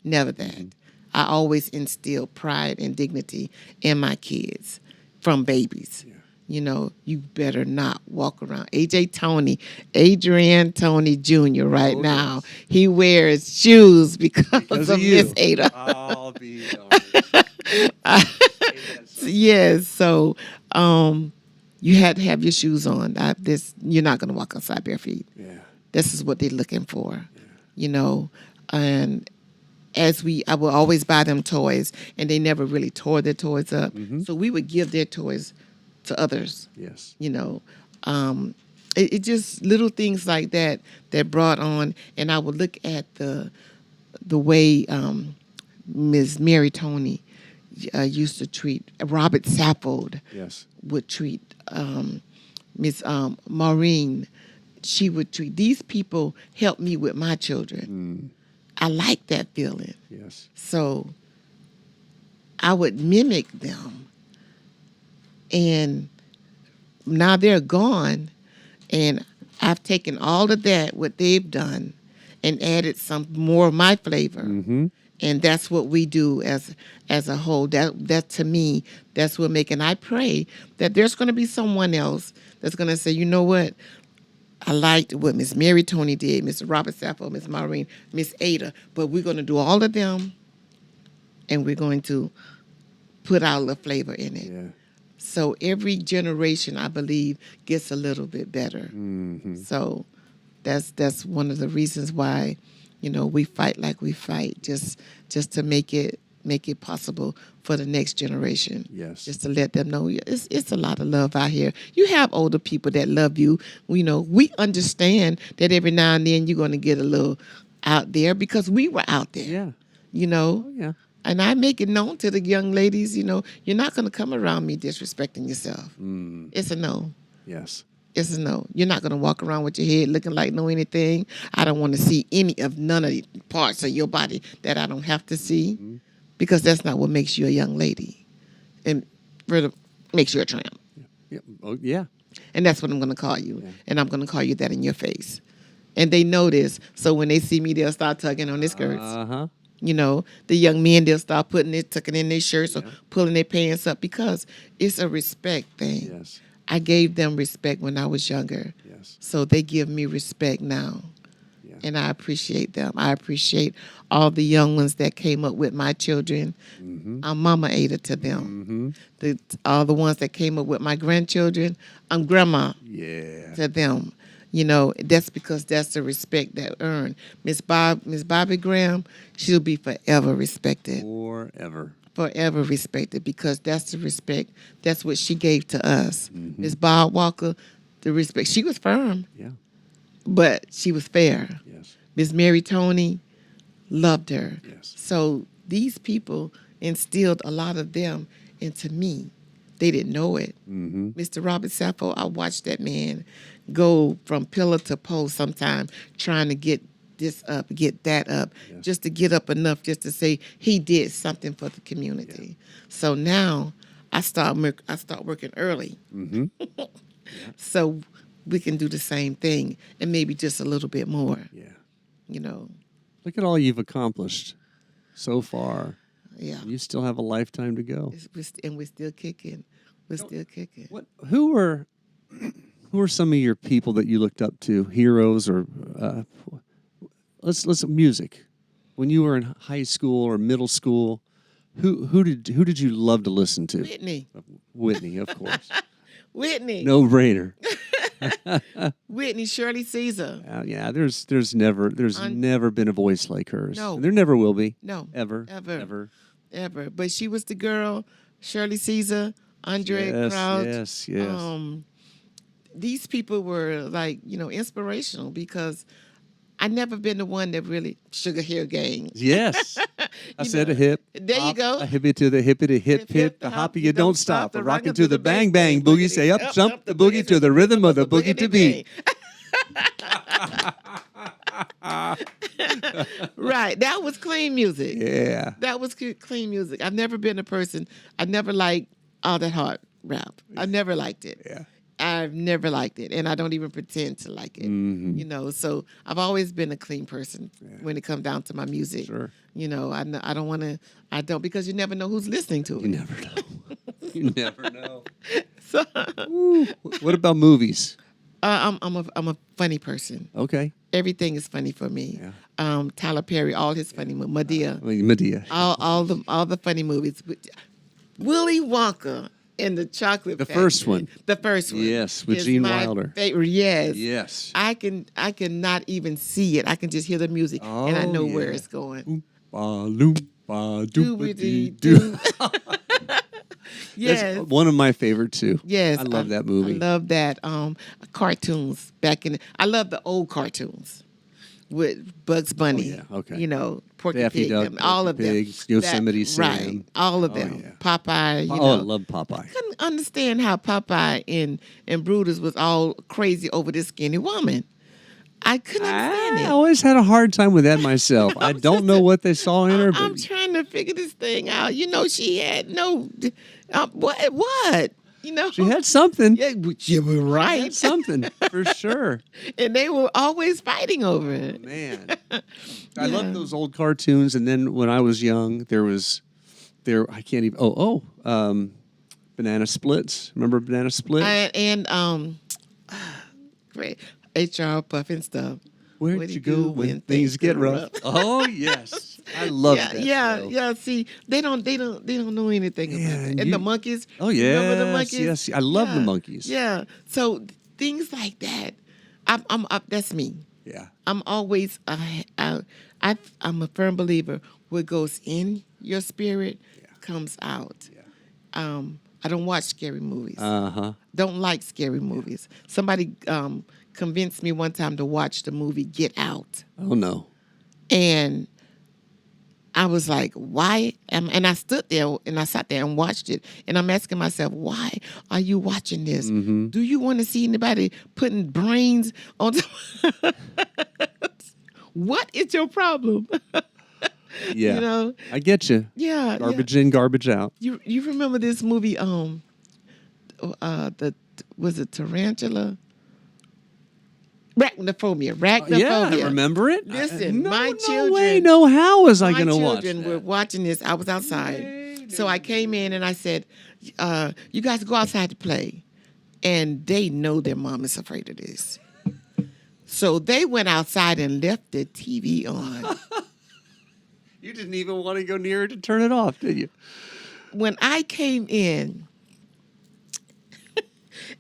Never that. I always instill pride and dignity in my kids from babies. Yeah. You better not walk around. Adrian Tony Jr. right now, yes. he wears shoes because of you. Miss Ada. I'll be Yes, so you had to have your shoes on. You're not going to walk outside bare feet. Yeah. This is what they're looking for, and I would always buy them toys, and they never really tore their toys up. So we would give their toys to others. Yes. It just little things like that brought on, and I would look at the way Ms. Mary Tony used to treat Robert Saffold. Yes. Would treat Miss Maureen. She would treat these people. Help me with my children. I like that feeling. Yes. So I would mimic them. And now they're gone, and I've taken all of that, what they've done, and added some more of my flavor. And that's what we do as a whole. That to me, that's what making. I pray that there's going to be someone else that's going to say, you know what? I liked what Miss Mary Tony did, Mr. Robert Sappho, Miss Maureen, Miss Ada, but we're going to do all of them, and we're going to put our little flavor in it. Yeah. So every generation, I believe, gets a little bit better. So that's one of the reasons why, we fight like we fight, just to make it possible for the next generation. Yes. Just to let them know it's a lot of love out here. You have older people that love you. We understand that every now and then you're going to get a little out there because we were out there. Yeah. Oh, yeah. And I make it known to the young ladies, you're not going to come around me disrespecting yourself. It's a no. Yes. It's a no. You're not going to walk around with your head looking like know anything. I don't want to see none of the parts of your body that I don't have to see, because that's not what makes you a young lady. And makes you a tramp. Yeah. Oh, yeah. And that's what I'm going to call you. Yeah. And I'm going to call you that in your face. And they know this. So when they see me, they'll start tugging on their skirts. Uh-huh. The young men, they'll start tucking in their shirts or pulling their pants up, because it's a respect thing. Yes. I gave them respect when I was younger. Yes. So they give me respect now. Yeah. And I appreciate them. I appreciate all the young ones that came up with my children. I'm Mama Ada to them. All the ones that came up with my grandchildren, I'm Grandma to them. That's because that's the respect that earned. Miss Bobby Graham, she'll be forever respected. Forever respected, because that's the respect. That's what she gave to us. Miss Bob Walker, the respect. She was firm. Yeah. But she was fair. Yes. Miss Mary Tony loved her. Yes. So these people instilled a lot of them into me. They didn't know it. Mr. Robert Sappho, I watched that man go from pillar to post sometime trying to get this up, get that up, just to get up enough just to say he did something for the community. Yeah. So now I start working early. So we can do the same thing and maybe just a little bit more. Yeah. You know. Look at all you've accomplished so far. Yeah. You still have a lifetime to go. And we're still kicking. We're still kicking. Who were some of your people that you looked up to, heroes or let's music? When you were in high school or middle school, who did you love to listen to? Whitney, of course. Whitney. No brainer. Whitney, Shirley Caesar. Yeah, there's never been a voice like hers. No. And there never will be. No. Ever. But she was the girl, Shirley Caesar, Andre Crouch. Yes. These people were like, inspirational because I never been the one that really Sugar Hair Gang. Yes. I said a hip. There hop, you go. A hippie to the hippity hip hip, the hoppy you don't stop, a rockin' to the bang bang boogie, say up jump the boogie to the rhythm of the boogie to beat. Right. That was clean music. Yeah. That was clean music. I've never been a person. I never liked all that hard rap. I never liked it. Yeah. I've never liked it, and I don't even pretend to like it. Mm-hmm. So I've always been a clean person when it comes down to my music. Sure. I don't want to. I don't because you never know who's listening to it. You never know. You never know. So, what about movies? I'm a funny person. Okay. Everything is funny for me. Yeah. Tyler Perry, all his funny movies. Medea. Medea. All the funny movies. Willy Wonka and the Chocolate Factory. First one. The first one. Yes, with is Gene my Wilder. Favorite. Yes. Yes. I cannot even see it. I can just hear the music and I know where it's going. Oompa-loompa-doopity-doo. Yes. That's one of my favorite too. Yes. I love that movie. I love that. Cartoons I love the old cartoons with Bugs Bunny. Oh, yeah. Okay. Porky Daffy Pig, Duck, all of Porky them. Pig, Yosemite Sam. Right. All of them. Yeah. Popeye, I love Popeye. I couldn't understand how Popeye and Brutus was all crazy over this skinny woman. I couldn't understand I it. always had a hard time with that myself. I don't know what they saw in her. I'm But trying to figure this thing out. She had no what? she had something. Yeah, you were She right. had something for sure. And they were always fighting over it. Man, I love those old cartoons. And then when I was young, I can't even. Banana Splits. Remember Banana Splits? And great HR Puff and stuff. Where'd you go when things get rough? Oh yes, I love that. Yeah. See, they don't know anything about that. And the monkeys. Oh yeah, remember the monkeys? Yes, I love the monkeys. Yeah. So things like that. I'm that's me. Yeah. I'm always I'm a firm believer. What goes in your spirit comes out. Yeah. I don't watch scary movies. Don't like scary movies. Somebody convinced me one time to watch the movie Get Out. Oh no. And I was like, why? And I stood there and I sat there and watched it. And I'm asking myself, why are you watching this? Mm-hmm. Do you want to see anybody putting brains on? What is your problem? Yeah. I get you. Yeah. Garbage in, garbage out. You remember this movie? Was it Tarantula? Arachnophobia. Yeah, I remember it. Listen, no children. way, no how was I going to watch My children were watching this. I was outside. So I came in and I said, you guys go outside to play. And they know their mom is afraid of this. So they went outside and left the TV on. You didn't even want to go near it to turn it off, did you? When I came in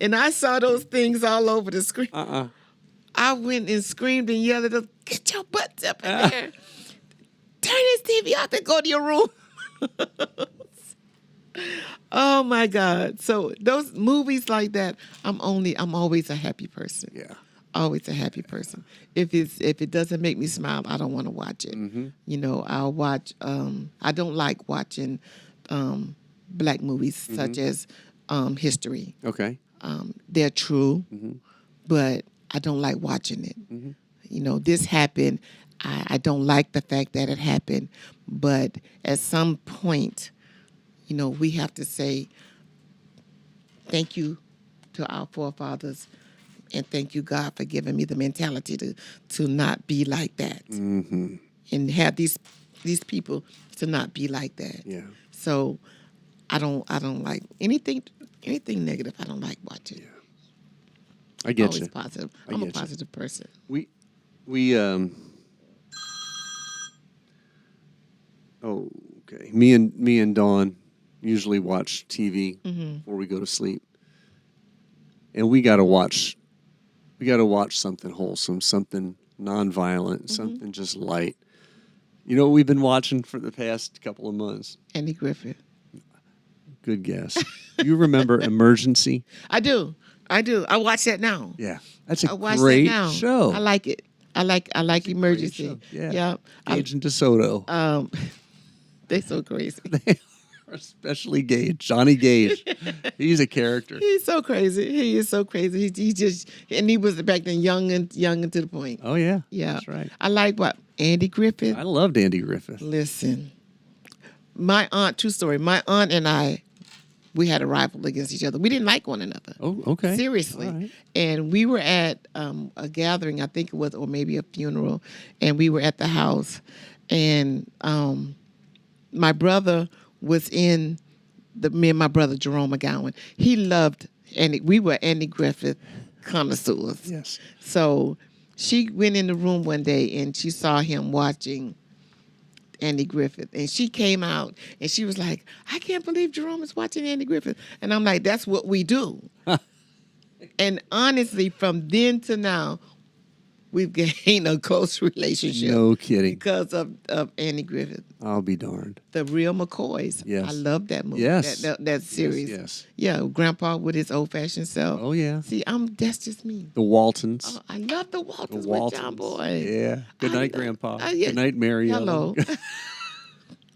and I saw those things all over the screen, I went and screamed and yelled at them, get your butts up in there. Turn this TV off and go to your room. Oh, my God. So those movies like that, I'm always a happy person. Yeah. Always a happy person. If it doesn't make me smile, I don't want to watch it. Mm-hmm. I'll watch. I don't like watching black movies such as History. Okay. They're true, but I don't like watching it. This happened. I don't like the fact that it happened, but at some point, we have to say thank you to our forefathers. And thank you, God, for giving me the mentality to not be like that. And have these these people to not be like that. Yeah. So I don't like anything negative. I don't like watching. I get Always you. positive. I I'm a get you. positive person. We okay. Me and Dawn usually watch TV before we go to sleep. And we got to watch something wholesome, something nonviolent, something just light. You know what we've been watching for the past couple of months? Andy Griffith. Good guess. You remember Emergency? I do. I watch that now. Yeah. That's a I watch great that now. show. I like it. I like It's a great Emergency. show. Yeah. Yeah. Gage and DeSoto. They so crazy. They are especially Gage. Johnny Gage. He's a character. He's so crazy. He is so crazy. He just and he was back then young and to the point. Oh, yeah. Yeah. That's right. I like what Andy Griffith. I loved Andy Griffith. Listen, my aunt. True story. My aunt and I, we had a rival against each other. We didn't like one another. Oh, okay. Seriously. All right. And we were at a gathering, I think it was, or maybe a funeral, and we were at the house, and my brother was in me and my brother Jerome McGowan. He loved Andy. We were Andy Griffith connoisseurs. Yes. So she went in the room one day and she saw him watching Andy Griffith. And she came out and she was like, I can't believe Jerome is watching Andy Griffith. And I'm like, that's what we do. And honestly, from then to now, we've gained a close relationship. No kidding. Because of Andy Griffith. I'll be darned. The Real McCoys. Yes. I love that movie. Yes. That series. Yes. Yeah, Grandpa with his old-fashioned self. Oh, yeah. See, that's just me. The Waltons. Oh, I love the The Waltons Waltons. with John Boy. Yeah. Good night, I- Grandpa. yeah. Good night, Mary. Hello.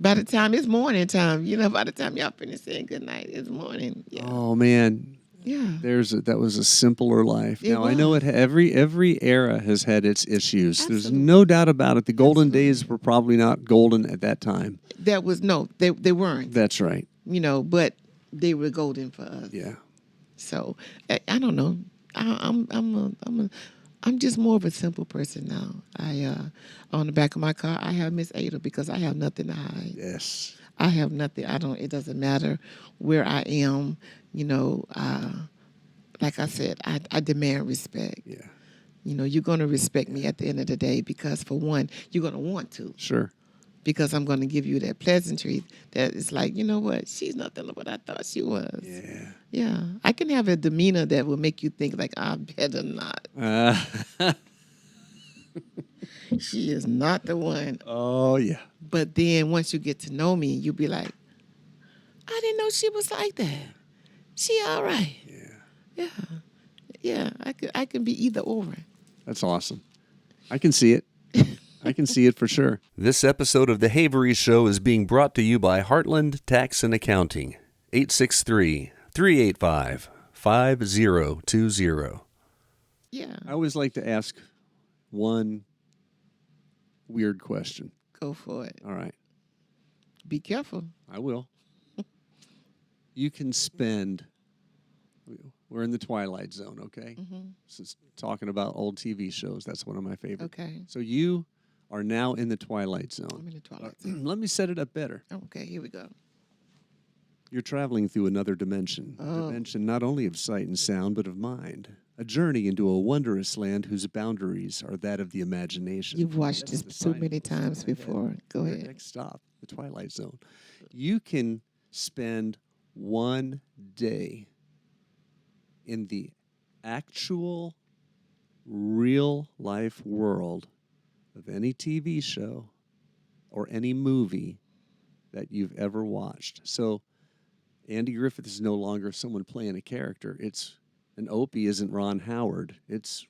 By the time it's morning time, by the time y'all finish saying good night, it's morning. Yeah. Oh, man. Yeah. That was a simpler life. It Now I know was. every era has had its issues. There's Absolutely. no doubt about it. The golden days were probably not golden at that time. That was they weren't. That's right. But they were golden for us. Yeah. So I don't know. I'm just more of a simple person now. On the back of my car I have Miss Ada because I have nothing to hide. Yes. I have nothing. It doesn't matter where I am. Like I said, I demand respect. Yeah. You're going to respect me at the end of the day because, for one, you're going to want to. Sure. Because I'm going to give you that pleasantry that it's like, you know what? She's nothing like what I thought she was. Yeah. Yeah. I can have a demeanor that will make you think like, I better not. She is not the one. Oh, yeah. But then once you get to know me, you'll be like, I didn't know she was like that. She all right. Yeah. Yeah. I can be either or. That's awesome. I can see it. I can see it for sure. This episode of The Havery Show is being brought to you by Heartland Tax and Accounting, 863-385-5020. Yeah. I always like to ask one weird question. Go for it. All right. Be careful. I will. You can spend. We're in the Twilight Zone, okay? Since talking about old TV shows, that's one of my favorites. Okay. So you are now in the Twilight I'm Zone. in the Twilight Zone. Let me set it up better. Okay, here we go. You're traveling through another dimension. A dimension not only of sight and sound, but of mind. A journey into a wondrous land whose boundaries are that of the imagination. You've watched That's this the too sign. many times before. Go Your ahead. Next stop, the Twilight Zone. You can spend one day in the actual real life world of any TV show or any movie that you've ever watched. So Andy Griffith is no longer someone playing a character. An Opie isn't Ron Howard. It's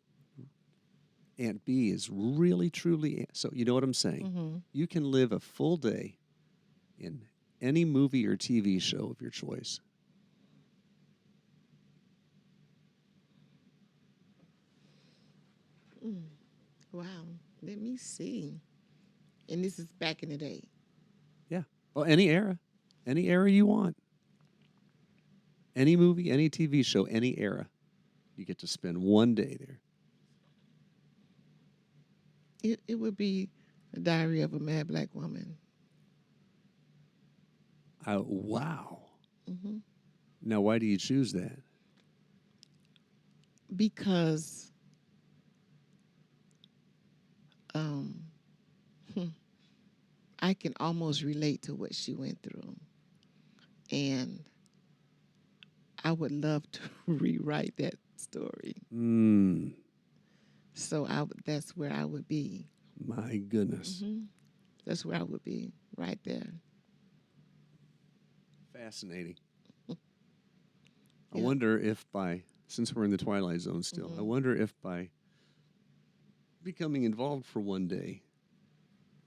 Aunt B is really, truly. So you know what I'm saying? You can live a full day in any movie or TV show of your choice. Wow. Let me see. And this is back in the day. Yeah. Well, any era you want. Any movie, any TV show, any era. You get to spend one day there. It would be a Diary of a Mad Black Woman. Wow. Now, why do you choose that? Because I can almost relate to what she went through. And I would love to rewrite that story. So that's where I would be. My goodness. That's where I would be, right there. Fascinating. I Yeah. wonder if since we're in the Twilight Zone still, I wonder if by becoming involved for one day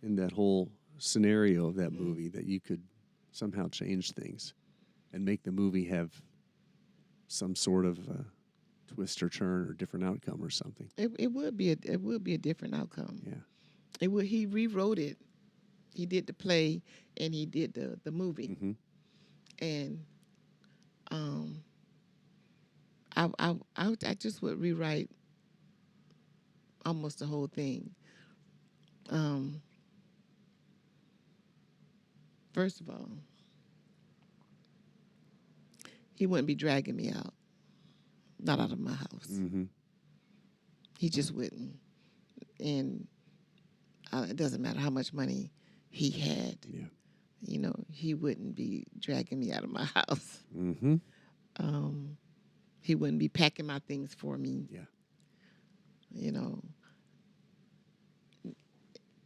in that whole scenario of that movie, that you could somehow change things and make the movie have some sort of twist or turn or different outcome or something. It would be a different outcome. Yeah. He rewrote it. He did the play and he did the movie. And I just would rewrite almost the whole thing. First of all, he wouldn't be dragging me out. Not out of my house. He just wouldn't. And it doesn't matter how much money he had. Yeah. You know, he wouldn't be dragging me out of my house. He wouldn't be packing my things for me. Yeah. You know,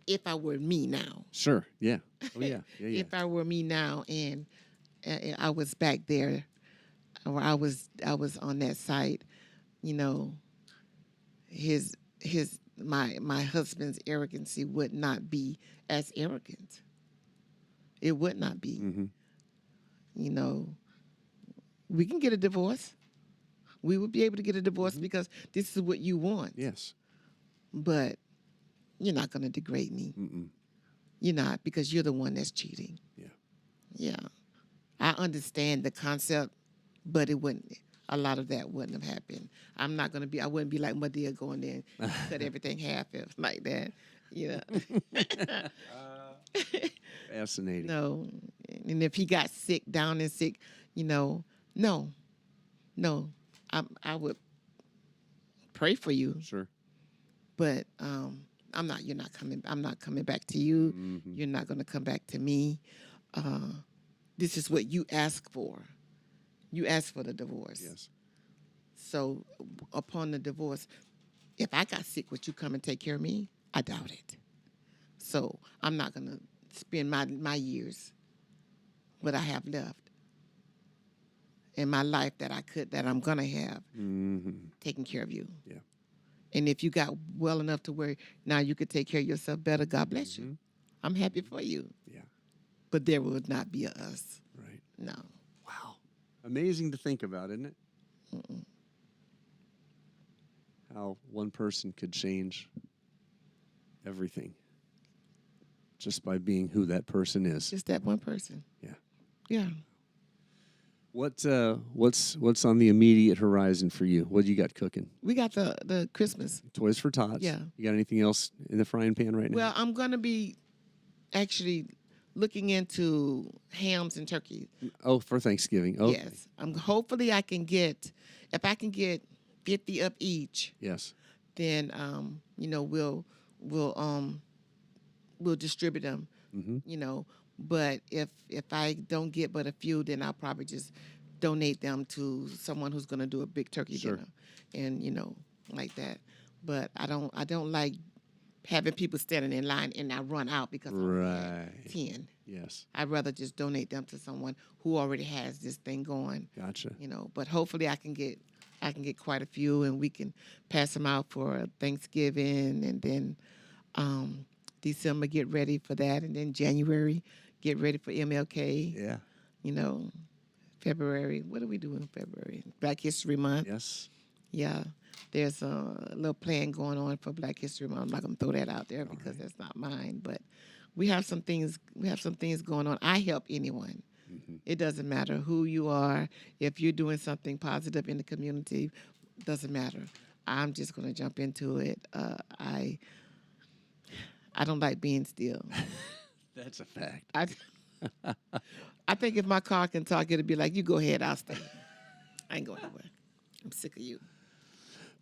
if I were me now. Sure. Yeah. Oh, yeah. Yeah. If I were me now and I was back there, or I was on that site, you know, my husband's arrogancy would not be as arrogant. It would not be. You know, we can get a divorce. We would be able to get a divorce because this is what you want. Yes. But you're not going to degrade me. You're not, because you're the one that's cheating. Yeah. Yeah. I understand the concept, but it wouldn't. A lot of that wouldn't have happened. I wouldn't be like Madea going there and cut everything half like that. You know. Fascinating. No. And if he got sick, down and sick, you know, no. I would pray for you. Sure. But I'm not coming back to you. You're not going to come back to me. This is what you ask for. You asked for the divorce. Yes. So upon the divorce, if I got sick, would you come and take care of me? I doubt it. So I'm not going to spend my years, what I have left, in my life that I'm going to have, taking care of you. Yeah. And if you got well enough to where now you could take care of yourself better, God bless you. I'm happy for you. Yeah. But there would not be a us. Right. No. Wow. Amazing to think about, isn't it? How one person could change everything just by being who that person is. Just that one person. Yeah. Yeah. What's on the immediate horizon for you? What do you got cooking? We got the Christmas. Toys for Tots. Yeah. You got anything else in the frying pan right now? Well, I'm going to be actually looking into hams and turkey. Oh, for Thanksgiving. Okay. Yes. Hopefully I can get, if I can get 50 up each, Yes. then you know, we'll distribute them. You know, but if I don't get but a few, then I'll probably just donate them to someone who's going to do a big turkey dinner, and you know, like that. But I don't like having people standing in line and I run out because I only had 10. Yes. I'd rather just donate them to someone who already has this thing going. Gotcha. You know, but hopefully I can get quite a few, and we can pass them out for Thanksgiving, and then December get ready for that, and then January get ready for MLK. Yeah. You know, February. What do we do in February? Black History Month. Yes. Yeah. There's a little plan going on for Black History Month. I'm not going to throw that out there because that's not mine, but we have some things going on. I help anyone. It doesn't matter who you are. If you're doing something positive in the community, doesn't matter. I'm just going to jump into it. I don't like being still. That's a fact. I think if my car can talk, it'll be like, you go ahead, I'll stay. I ain't going anywhere. I'm sick of you.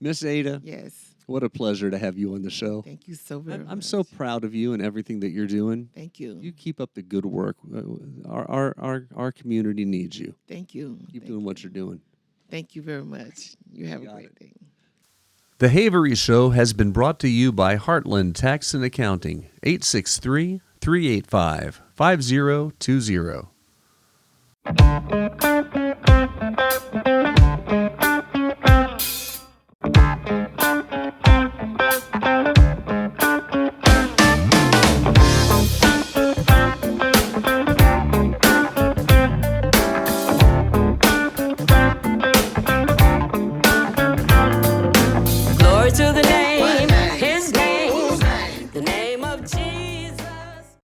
Miss Ada, Yes. what a pleasure to have you on the show. Thank you so very much. I'm so proud of you and everything that you're doing. Thank you. You keep up the good work. Our community needs you. Thank you. Keep doing what you're doing. Thank you very much. You have a great day. The Havery Show has been brought to you by Heartland Tax and Accounting, 863-385-5020.